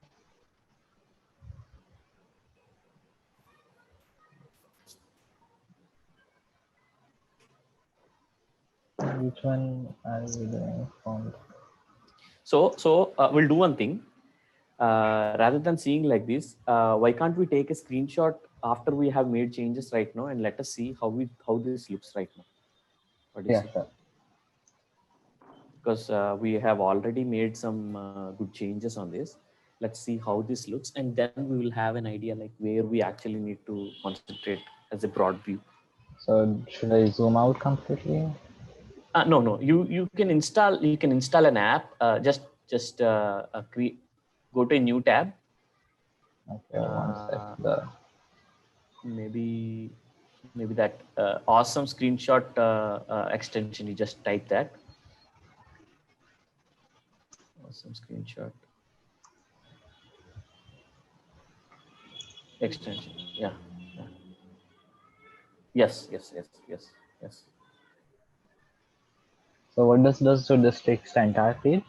Which one are we doing? Font. So we'll do one thing. Rather than seeing like this, why can't we take a screenshot after we have made changes right now, and let us see how this looks right now? What do you Yeah, say? sure. Because we have already made some good changes on this. Let's see how this looks, and then we will have an idea like where we actually need to concentrate as a broad view. So should I zoom out completely? No. You can install an app. Just create. Go to a new tab. Okay, 1 sec. Maybe that awesome screenshot extension. You just type that. Awesome screenshot extension. Yeah. Yes. So what does this do? This takes the entire page?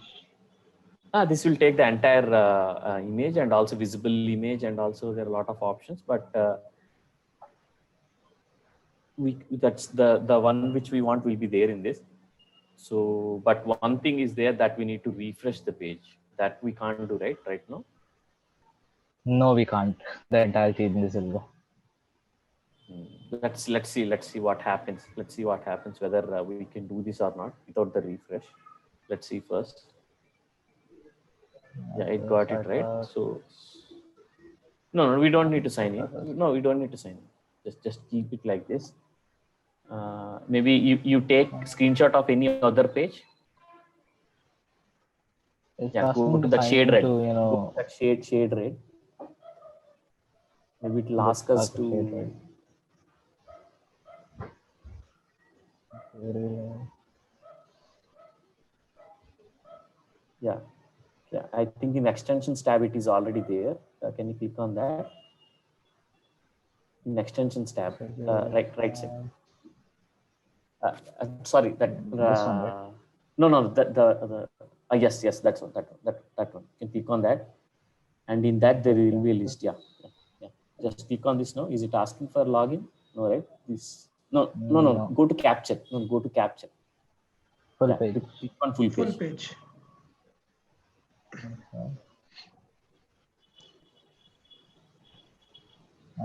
This will take the entire image, and also visible image, and also there are a lot of options, but that's the one which we want will be there in this. So, but one thing is there that we need to refresh the page. That we can't do right now. No, we can't. The entire page is visible. Let's see what happens. Let's see what happens, whether we can do this or not without the refresh. Let's see first. Yeah, it got it right. So no, we don't need to sign in. No, we don't need to sign in. Just keep it like this. Maybe you take screenshot of any other page. It's Yeah, go to asking that shade red. to, Go to that shade red. Maybe it will ask us to. Yeah, I think in extensions tab it is already there. Can you click on that? In extensions tab, right side. Sorry, that this one, right? no, the yes, that's one, that one. You can click on that, and in that there will be a list. Yeah. Just click on this now. Is it asking for login? No, right? This no. Go to capture. No, go to capture. Full Yeah, page. click on full Full page. page.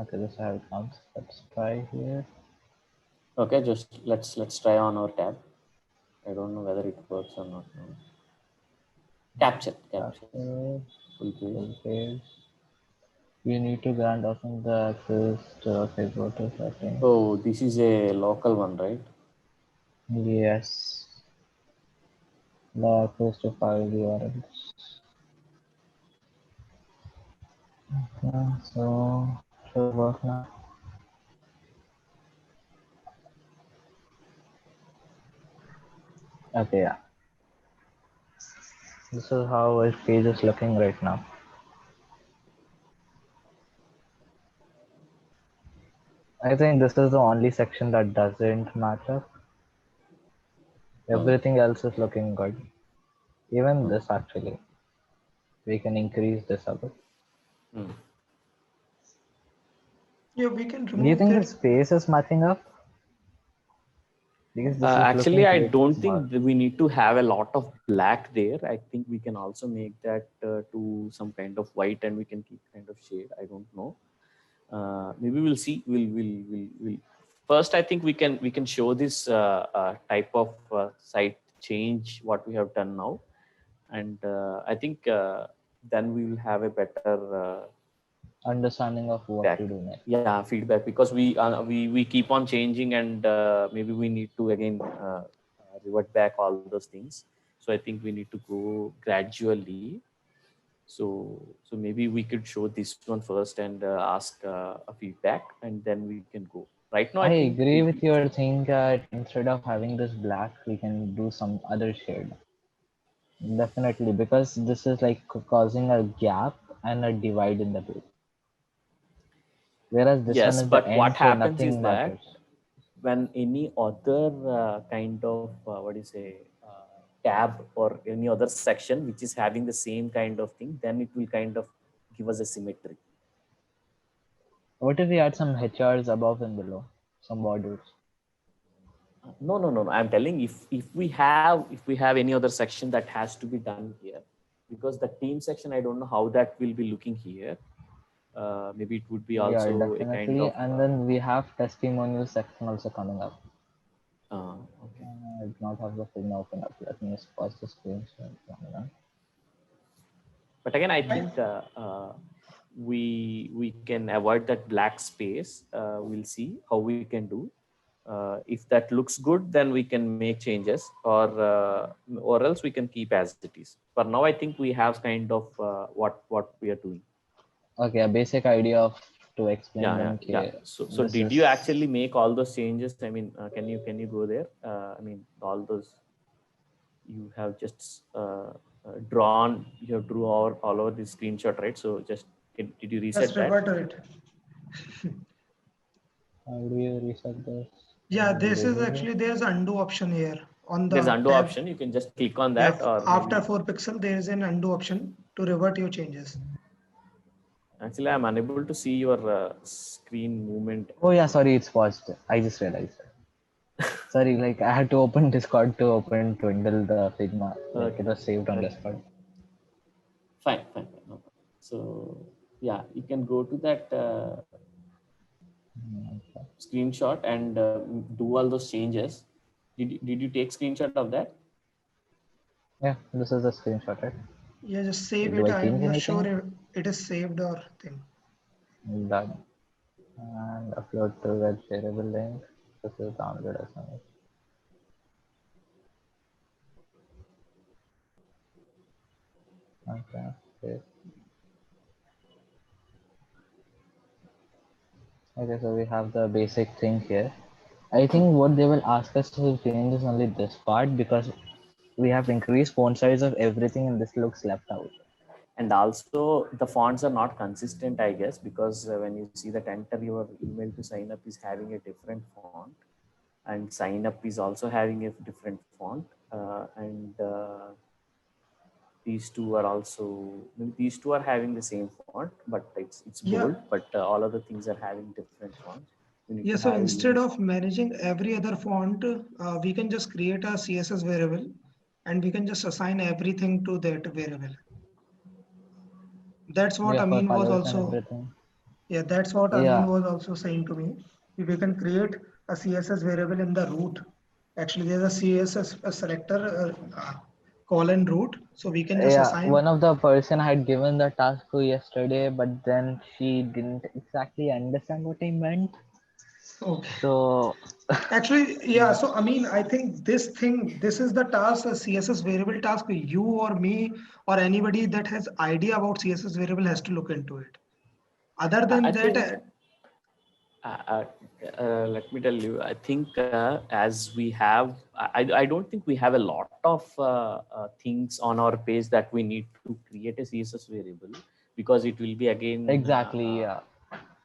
Okay, this is how it comes. Let's try here. Okay, just let's try on our tab. I don't know whether it works or not. No. Capture. Okay, Full page. full page. You need to grant often the access to Facebook setting. Oh, this is a local one, right? Yes. The access to file URLs. Okay, so should work now. Okay, yeah. This is how our page is looking right now. I think this is the only section that doesn't match up. Everything else is looking good. Even this actually. We can increase this a bit. Yeah, we can Do you remove think the this. space is matching up? Because this is Actually, looking I pretty don't small. think that we need to have a lot of black there. I think we can also make that to some kind of white, and we can keep kind of shade. I don't know. Maybe we'll see. We'll. First, I think we can show this type of site change what we have done now, and I think then we will have a better Understanding of what feedback. to do next. Yeah, feedback, because we keep on changing, and maybe we need to again revert back all those things. So I think we need to go gradually. So maybe we could show this one first and ask a feedback, and then we can go. Right now, I I think agree with your thing that instead of having this black, we can do some other shade. Definitely, because this is like causing a gap and a divide in the page. Whereas this one yes, is the but what end, so happens is nothing that matters. when any other kind of what do you say tab or any other section which is having the same kind of thing, then it will kind of give us a symmetry. What if we add some HRs above and below, some borders? No. I'm telling, if we have any other section that has to be done here, because the team section, I don't know how that will be looking here. Maybe it would be Yeah, also a kind definitely. of And then we have testimonial section also coming up. okay. I do not have the thing open up. Let me just pause the screen. But again, I think we can avoid that black space. We'll see how we can do. If that looks good, then we can make changes, or else we can keep as it is. For now, I think we have kind of what we are doing. Okay, a basic idea of to explain Yeah. them. So This did is you actually make all those changes? I mean, can you go there? I mean, all those you have just drawn. You have drew all over the screenshot, right? So just did you reset Just that? revert to it. how do you reset this? Yeah, this is actually, there's undo option here on There's the undo tab. option. You can just click on Yeah, that, or after maybe, 4 pixel, there is an undo option to revert your changes. actually I'm unable to see your screen movement. Oh yeah, sorry, it's paused. I just realized. Sorry, like I had to open Discord to open Twindle the Figma. Like it was saved on Okay. Discord. Fine. No problem. So yeah, you can go to that screenshot and do all those changes. Did you take screenshot of that? Yeah, this is the screenshot, right? Yeah, just save Do it. I I change am not anything? sure if it is saved or thing. Done. And upload to web shareable link. This is download as well. Okay. Okay, so we have the basic thing here. I think what they will ask us to change is only this part because we have increased font size of everything and this looks left out. And also the fonts are not consistent, I guess, because when you see that enter your email to sign up is having a different font, and sign up is also having a different font, and these two are having the same font, but it's Yeah. bold, but all other things are having different fonts. We need Yeah, to so have instead limits. of managing every other font, we can just create a CSS variable and we can just assign everything to that variable. That's what Yeah, for Amin was colors and also, everything. yeah, that's what Amin Yeah, was also saying to me. If we can create a CSS variable in the root. Actually, there's a CSS selector colon root. So we can just yeah. assign. One of the person I had given the task to yesterday, but then she didn't exactly understand what I meant. Okay. So Actually, yeah. So I mean, I think this is the task, a CSS variable task. You or me or anybody that has idea about CSS variable has to look into it. Other I than that, think uh, uh, let me tell you, I think as we have, I don't think we have a lot of things on our page that we need to create a CSS variable, because it will be exactly, yeah.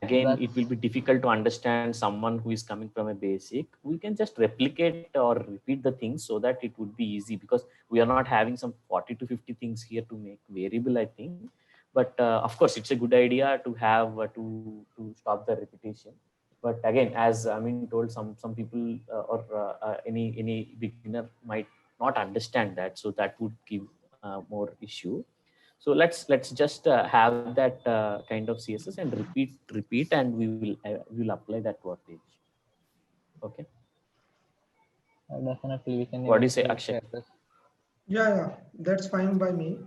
again, it That's will be difficult to understand someone who is coming from a basic. We can just replicate or repeat the things so that it would be easy, because we are not having some 40 to 50 things here to make variable, I think. But of course, it's a good idea to have to stop the repetition. But again, as I mean told, some people or any beginner might not understand that, so that would give more issue. So let's just have that kind of CSS and repeat, and we will apply that to our page. Okay. definitely we can What do you even say, create Akshay? yeah, that's fine by me.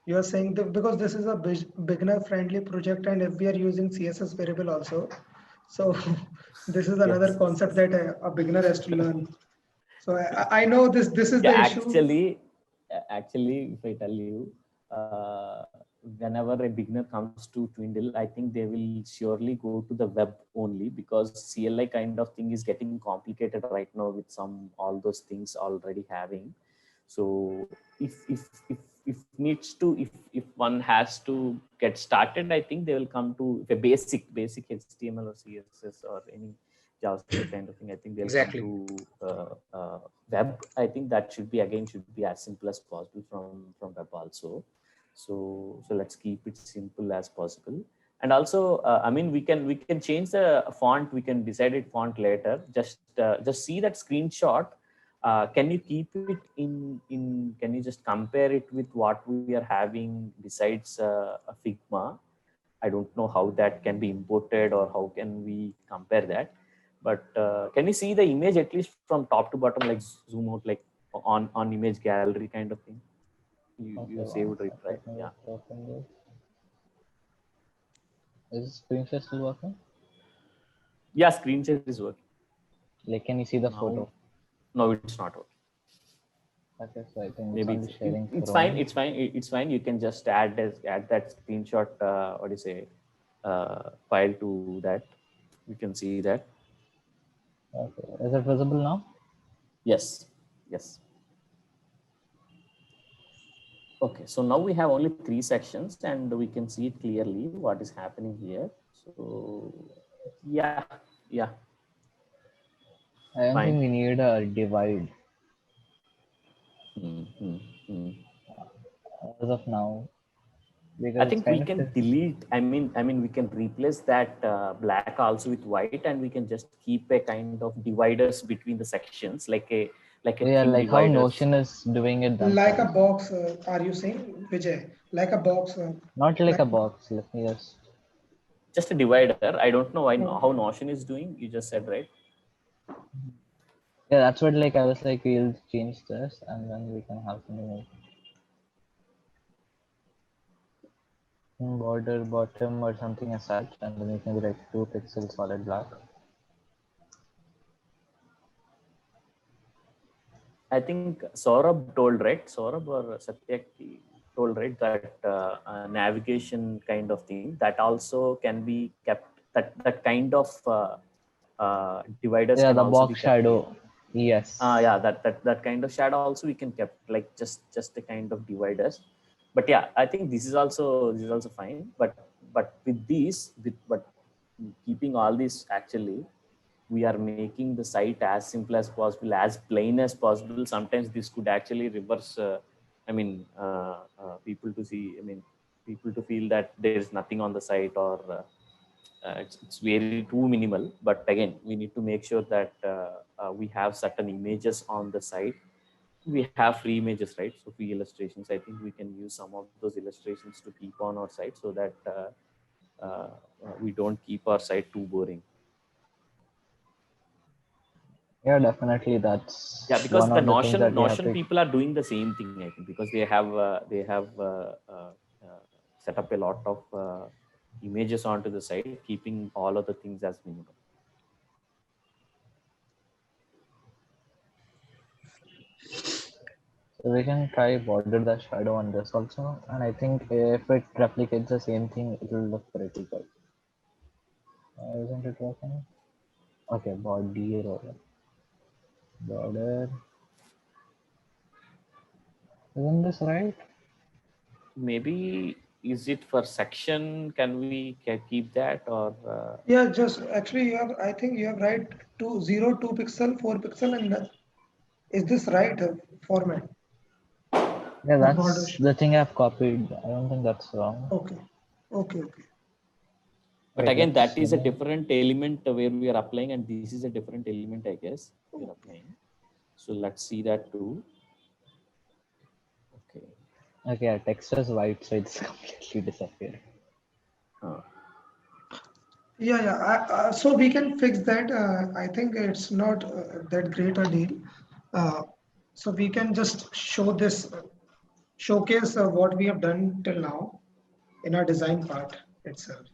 You are saying that because this is a beginner friendly project and if we are using CSS variable also, so this is another Yes. concept that a beginner has to learn. So I know this is Yeah, the issue. actually, if I tell you, whenever a beginner comes to Twindle, I think they will surely go to the web only, because CLI kind of thing is getting complicated right now with some all those things already having. So if needs to, if one has to get started, I think they will come to the basic HTML or CSS or any JavaScript kind of thing. I think they'll come Exactly. to web. I think that should be as simple as possible from web also. So let's keep it simple as possible. And also, I mean, we can change the font. We can decide it font later. Just see that screenshot. Can you keep it in? Can you just compare it with what we are having besides a Figma? I don't know how that can be imported or how can we compare that. But can you see the image at least from top to bottom, like zoom out, like on image gallery kind of thing? You okay. saved it, right? Let me Yeah. just open this. Is screen share still working? Yeah, screen share is working. Like, can you see the Now, photo? no, it's not working. Okay, so I think it's Maybe only sharing it's fine. Chrome. It's fine. You can just add that screenshot. What do you say? File to that. You can see that. Okay, is it visible now? Yes. Yes. Okay, so now we have only 3 sections and we can see it clearly what is happening here. So yeah, I don't think fine. we need a divide Hmm, hmm, hmm. as of now I because it's think we kind of can delete. I mean, we can replace that black also with white, and we can just keep a kind of dividers between the sections, like a yeah, thin like how dividers. Notion is doing it Like a themselves. box, are you saying, Vijay? Like a box, Not like like a box. Let me just. Just a divider. I don't know how okay. Notion is doing. You just said, right? Yeah, that's what like I was like we'll change this and then we can have something like border bottom or something as such, and then you can be like 2 pixels solid black. I think Saurabh told, right? Saurabh or Satya told, right, that navigation kind of thing that also can be kept. That kind of dividers Yeah, can the also be box kept here. shadow. Yes. Yeah, that kind of shadow also we can kept, like just a kind of dividers. But yeah, I think this is also fine. But with these, but keeping all this, actually we are making the site as simple as possible, as plain as possible. Sometimes this could actually reverse. I mean, people to see. I mean, people to feel that there is nothing on the site, or it's very too minimal. But again, we need to make sure that we have certain images on the site. We have free images, right? So free illustrations. I think we can use some of those illustrations to keep on our site so that we don't keep our site too boring. Yeah, definitely. That's Yeah, because one the of the things that you have Notion to. people are doing the same thing, I think, because they have set up a lot of images onto the site, keeping all of the things as minimum. So we can try border the shadow on this also, and I think if it replicates the same thing, it will look pretty good. Isn't it working? Okay, body roller. Border. Isn't this right? Maybe is it for section? Can we keep that or? Yeah, just actually you have, I think you have right 2 pixel, 4 pixel, and is this right format? Yeah, The border. that's the thing I've copied. I don't think that's wrong. Okay. Okay. But Wait, again, that let's is a see. different element where we are applying, and this is a different element, I guess, we are applying. So let's see that too. Okay. Okay, our text is white, so it's completely disappeared. Yeah. So we can fix that. I think it's not that great a deal. So we can just show this, showcase what we have done till now in our design part itself.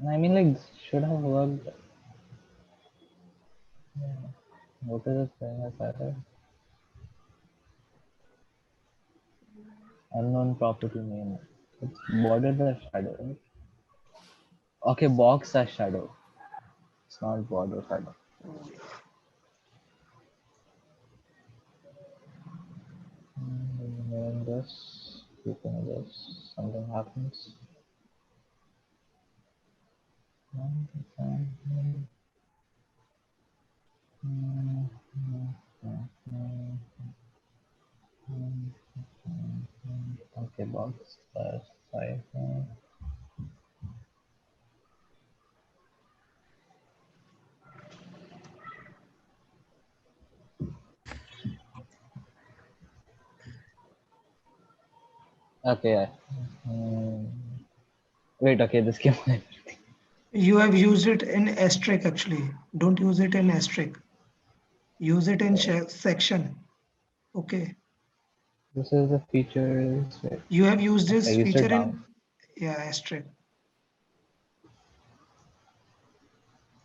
I mean, like, should have worked. Yeah. What is it saying as error? Unknown property name. It's border the shadow, right? Okay, box as shadow. It's not border shadow. Doing this, keeping this, something happens. Okay, box plus 5. Okay. Wait, okay, this came. You have used it in asterisk actually. Don't use it in asterisk. Use it in section. Okay. This is the features. Wait, You have used I this used feature it down. in asterisk.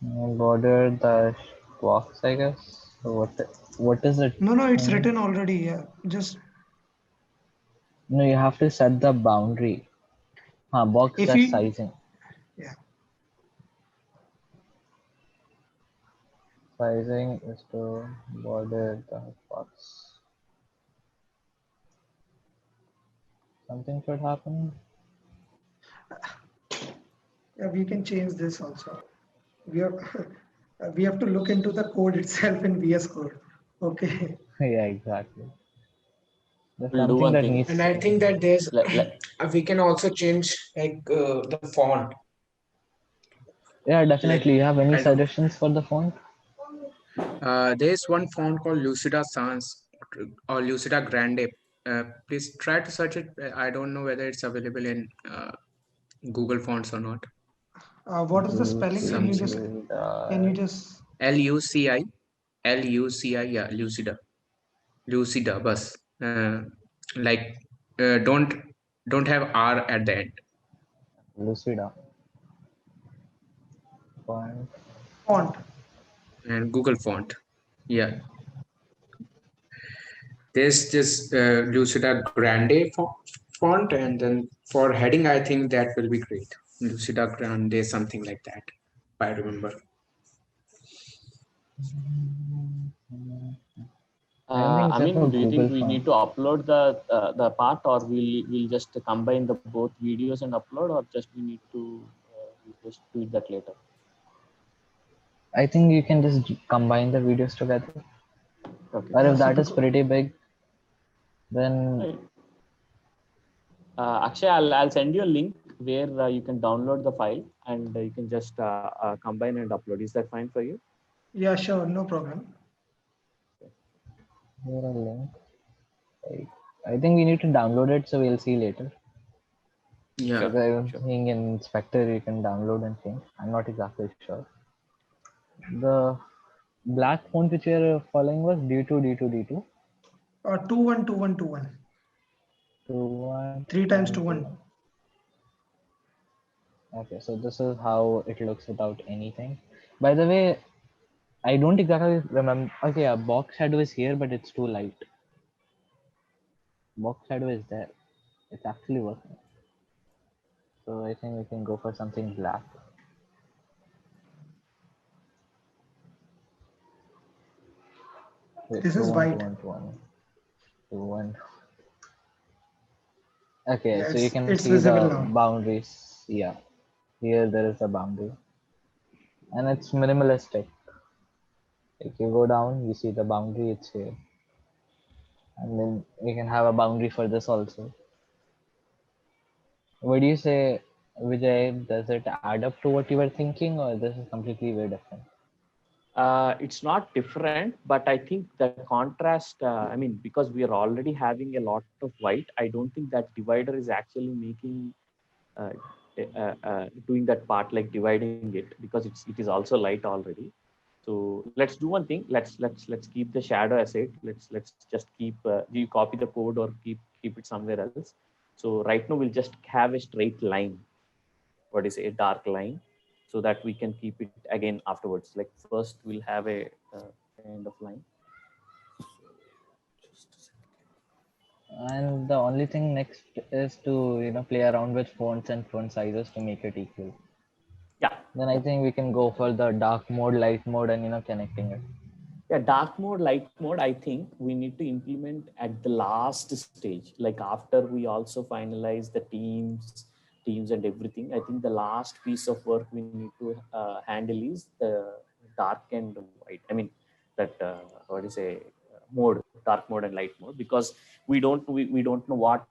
Border the box, I guess. So what is it? No, it's written already. Yeah. Just No, you have to set the boundary. Box if dash you, sizing. yeah. Sizing is to border the box. Something should happen. Yeah, we can change this also. We have we have to look into the code itself in VS Code. Okay. Yeah, exactly. There's We'll do something one that thing. needs. And I think that there's Let- we can also change like the font. Yeah, definitely. You have any kind of- suggestions for the font? There's one font called Lucida Sans or Lucida Grande. Please try to search it. I don't know whether it's available in Google Fonts or not. What is the spelling? Can you just Luci, yeah, Lucida, bus. Like don't have R at the end. Lucida. Font. font? And Google font. Yeah. There's this Lucida Grande font, and then for heading, I think that will be great. Lucida Grande, something like that, if I remember. I mean, do you think we need to upload the part, or we'll just combine the both videos and upload, or just we need to just do that later? I think you can just combine the videos together. Okay. Or if that is pretty big, then Akshay, I'll send you a link where you can download the file and you can just combine and upload. Is that fine for you? Yeah, sure, no problem. Here a link. I think we need to download it, so we'll see later. Yeah. Because I don't sure. think in Inspector you can download and change. I'm not exactly sure. The black font which you're following was D2, D2, D2. 2 1 2 1 2 1. 2, 1, 3 times 2 2, 1. 1. Okay, so this is how it looks without anything. By the way, I don't exactly remember. Okay, a box shadow is here, but it's too light. Box shadow is there. It's actually working. So I think we can go for something black. Wait, This 2, is 1, 2, white. 1, 2, 1. 2, 1. Okay, Yeah, so you can it's see visible the now. boundaries. Yeah, here there is a boundary, and it's minimalistic. If you go down, you see the boundary. It's here, and then we can have a boundary for this also. What do you say, Vijay? Does it add up to what you were thinking, or this is completely way different? It's not different, but I think the contrast, I mean, because we are already having a lot of white, I don't think that divider is actually making, doing that part, like dividing it, because it is also light already. So let's do one thing. Let's keep the shadow aside. Let's just keep, you copy the code or keep it somewhere else. So right now we'll just have a straight line. What is a dark line, so that we can keep it again afterwards. Like first we'll have a kind of line. And the only thing next is to play around with fonts and font sizes to make it equal. Yeah, Then I think we can go for the dark mode, light mode, and connecting it. yeah, dark mode, light mode, I think we need to implement at the last stage, like after we also finalize the teams and everything. I think the last piece of work we need to handle is the dark and white, I mean that what is a mode, dark mode and light mode, because we don't know what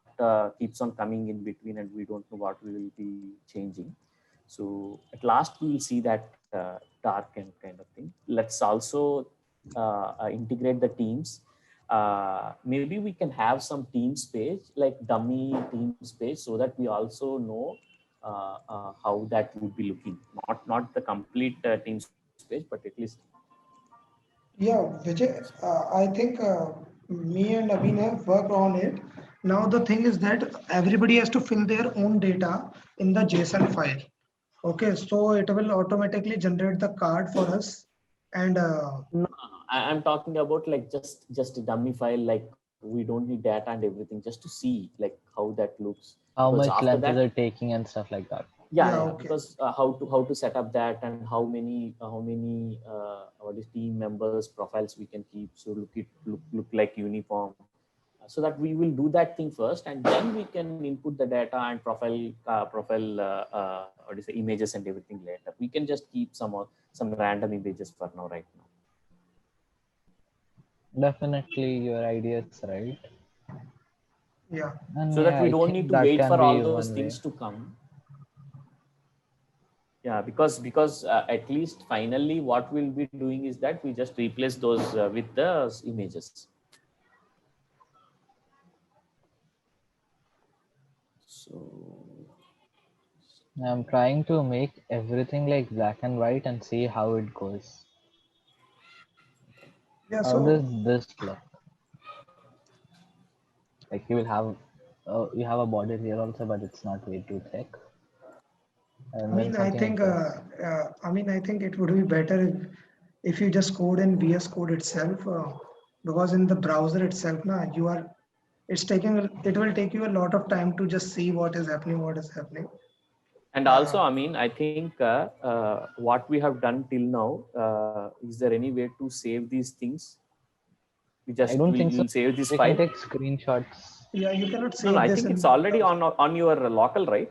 keeps on coming in between, and we don't know what we will be changing. So at last we will see that dark and kind of thing. Let's also integrate the teams. Maybe we can have some teams page, like dummy teams page, so that we also know how that would be looking. Not the complete teams page, but at least. Yeah, Vijay, I think me and Abhin have worked on it. Now the thing is that everybody has to fill their own data in the JSON file. Okay, so it will automatically generate the card for us. And No, I'm talking about like just a dummy file. Like we don't need data and everything, just to see like how that looks. How Because much after length is that, it taking and stuff like that. yeah, yeah, okay. because how to set up that, and how many what is team members profiles we can keep, so look like uniform, so that we will do that thing first, and then we can input the data and profile what is the images and everything later. We can just keep some random images for now, right now. Definitely, your idea is right. Yeah. And So that yeah, we I don't think need to that wait can for all be those one way. things to come. Yeah, because at least finally what we'll be doing is that we just replace those with the images. So I'm trying to make everything like black and white and see how it goes. Yeah, How does so this look? Like you have a border here also, but it's not way too thick. And then something like this. I think it would be better if you just code in VS Code itself, because in the browser itself, na, it will take you a lot of time to just see what is happening. and also, I mean, I think what we have done till now, is there any way to save these things? We I just don't will think so. you'll save this We can file. take screenshots. Yeah, you cannot No, save I this think it's in already browser. on your local, right?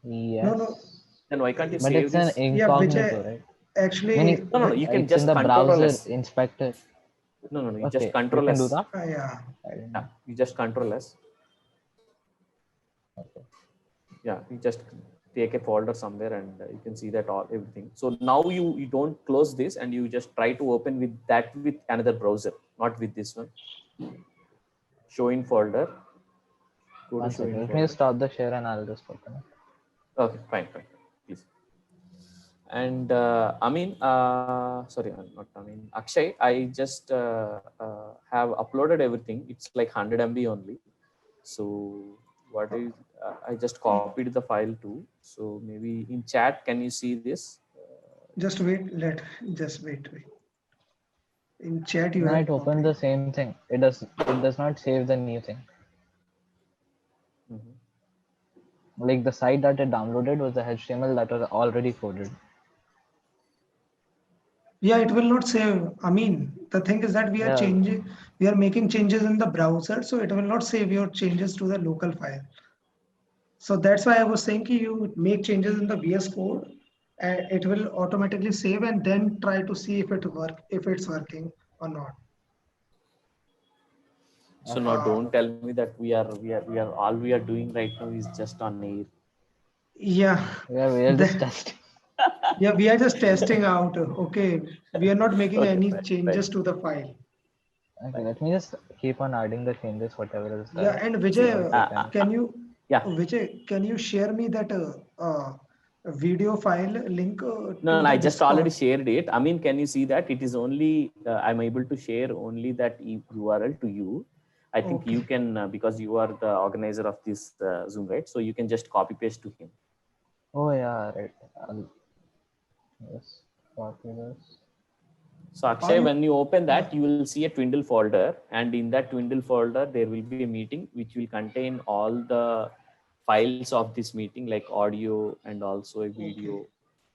No, Yes. no. Then why can't you But save it's an this? Yeah, incognito, Vijay, right? actually, Meaning No, you can it's in just the control browser S. inspector. No, you just Okay, you control can do S. that? yeah. I don't Yeah, know. you just control S. Okay. Yeah, you just take a folder somewhere and you can see that all everything. So now you don't close this and you just try to open with that with another browser, not with this one. Show in folder. Go to One show second. in Let me folder. stop the share and I'll just open it. Okay, fine, please. And sorry, not Akshay, I just have uploaded everything. It's like 100 MB only. So what is, I just copied the file too. So maybe in chat, can you see this? Just wait. Just wait. In chat, you When have it opened copied. the same thing, it does not save the new thing. Mhm. Like the site that it downloaded was the HTML that was already coded. Yeah, it will not save. I mean, the thing is that Yeah, we are making changes in the browser, so it will not save your changes to the local file. So that's why I was saying you make changes in the VS Code, and it will automatically save and then try to see if it's working or not. So now Uh, don't tell me that we are all we are doing right now is just on air. yeah, we are just the, testing. yeah, we are just testing out. Okay, we are not making Okay, any fine. changes to the file. Okay, let me just keep on adding the changes, whatever is Yeah, there. and See, Vijay, yeah. Can you share me that video file link No, to no, the I just already Discord? shared it. I mean, can you see that it is only I'm able to share only that URL to you. I think you Okay. can because you are the organizer of this Zoom, right? So you can just copy paste to him. Oh yeah, right. Yes, copy this. So Are Akshay, you? when you open Yeah. that, you will see a Twindle folder, and in that Twindle folder, there will be a meeting which will contain all the files of this meeting, like audio and also a video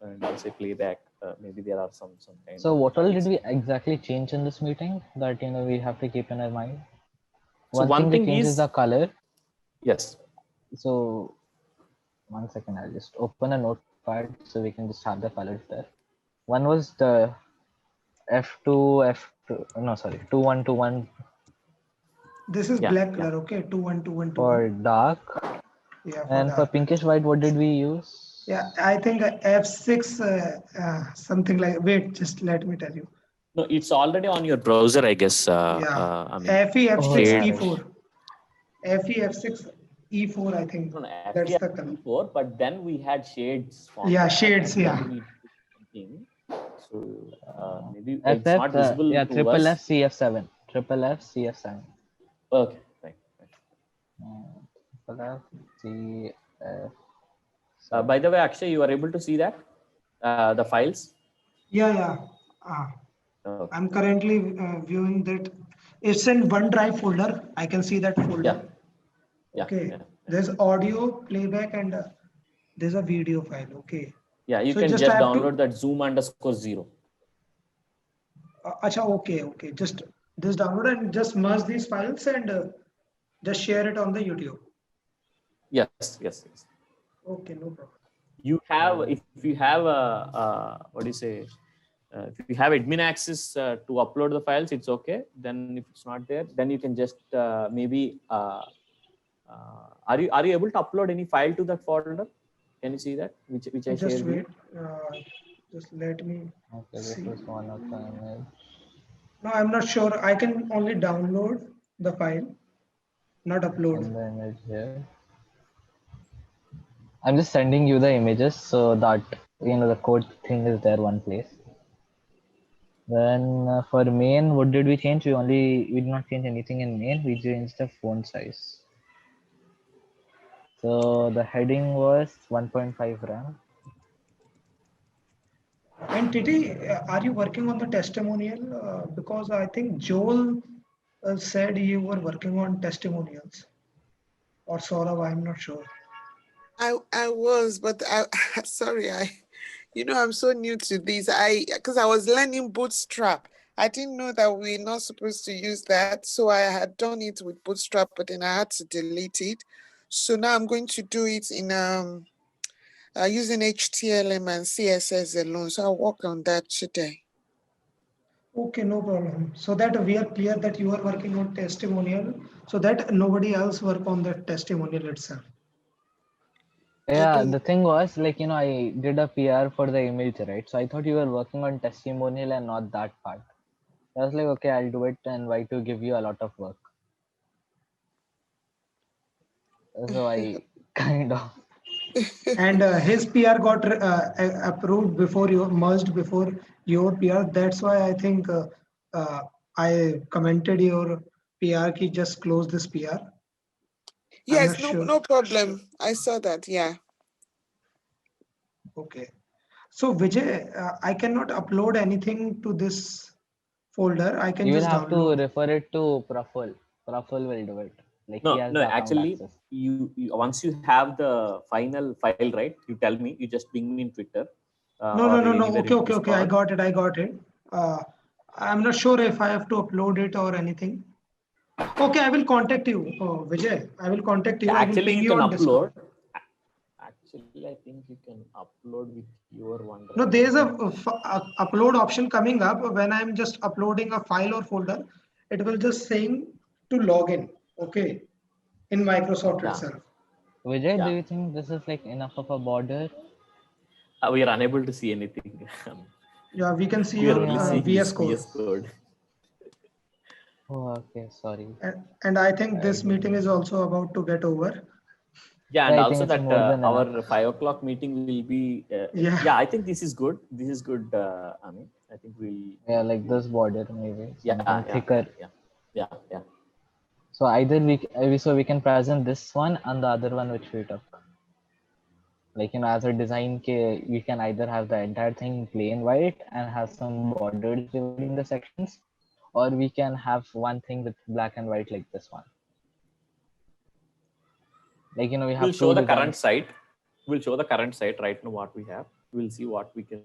and also a playback. Maybe there are some kind So of what all did files. we exactly change in this meeting that we have to keep in our mind? So One thing one we thing changed is is the color. yes. So 1 second, I'll just open a notepad so we can just have the colors there. One was the F2, no sorry, 2121 This is Yeah, black yeah. color. Okay, 212121. for dark. Yeah, for And for dark. pinkish white, what did we use? Yeah, I think F6 something like. Wait, just let me tell you. No, it's already on your browser, I guess. Yeah, I mean, FE Oh F6 yeah, shade. right. E4. FE F6 E4. I think No, no, that's FTR the color. 4, but then we had shades Yeah, format, shades. and then Yeah. we did something. So maybe it's FF, not visible yeah, to triple F us. CF7. Triple F CF7. Okay, right. Triple F CF7. By the way, Akshay, you are able to see that the files. Yeah, yeah. Okay. I'm currently viewing that. It's in OneDrive folder. I can see that folder. Yeah. Yeah. Okay. Yeah. There's audio playback and there's a video file. Okay. Yeah. You So can just I just have download to. that Zoom_0. Acha, okay. Just this download and just merge these files and just share it on the YouTube. Yes. Okay, no problem. You have if you have what do you say? If you have admin access to upload the files, it's okay. Then if it's not there, then you can just maybe. Are you able to upload any file to that folder? Can you see that which I Just shared wait. you? Just let me Okay, this see. is one of the image. No, I'm not sure. I can only download the file, not upload. And the image here. I'm just sending you the images so that the code thing is there one place. Then for main, what did we change? We did not change anything in main. We changed the font size. So the heading was 1.5 RAM. And Titi, are you working on the testimonial? Because I think Joel said you were working on testimonials. Or Saurav, I'm not sure. I was, but I sorry, I'm so new to this. Because I was learning Bootstrap. I didn't know that we're not supposed to use that. So I had done it with Bootstrap, but then I had to delete it. So now I'm going to do it in using HTML and CSS alone. So I'll work on that today. Okay, no problem. So that we are clear that you are working on testimonial, so that nobody else work on the testimonial itself. Yeah, don't. the thing was like, I did a PR for the image, right? So I thought you were working on testimonial and not that part. I was like, okay, I'll do it and why to give you a lot of work. So I kind of, And his PR got approved before you merged before your PR. That's why I think I commented your PR ki just close this PR. I'm Yes, not no, sure. no problem. I saw that. Yeah. Okay. So Vijay, I cannot upload anything to this folder. I can you will just have to download. refer it to Praful. Praful will do it. Like he No, has no, the account actually, access. once you have the final file, right? You tell me. You just ping me in Twitter No, no, or no, no. anywhere Okay, in okay, okay. I Discord. got it. I got it. Uh, I'm not sure if I have to upload it or anything. Okay, I will contact you, Vijay. I will contact you. Yeah, I will actually, ping you you can on Discord. upload. Actually, I think you can upload with your No, OneDrive there is only. a upload option coming up when I'm just uploading a file or folder. It will just saying to log in. Okay, in Microsoft Yeah, itself. Vijay, do yeah. you think this is like enough of a border? We are unable to see anything. Yeah, we can see We are your only Yeah. seeing VS his Code. VS Code. Oh, okay, sorry. And I think I this didn't meeting is know. also about to get over. Yeah, Yeah, and I think also it's that more than enough. our 5 o'clock meeting will be. Yeah, Yeah, I think this is good. This is good. I mean, I think Yeah, like this border maybe Yeah, something yeah, yeah, thicker. yeah, yeah, yeah. So either we can present this one and the other one which we took. Like as a design we can either have the entire thing plain white and have some borders dividing the sections, or we can have one thing with black and white like this one. Like we We'll have show two the current designs. site. We'll show the current site right now what we have. We'll see what we can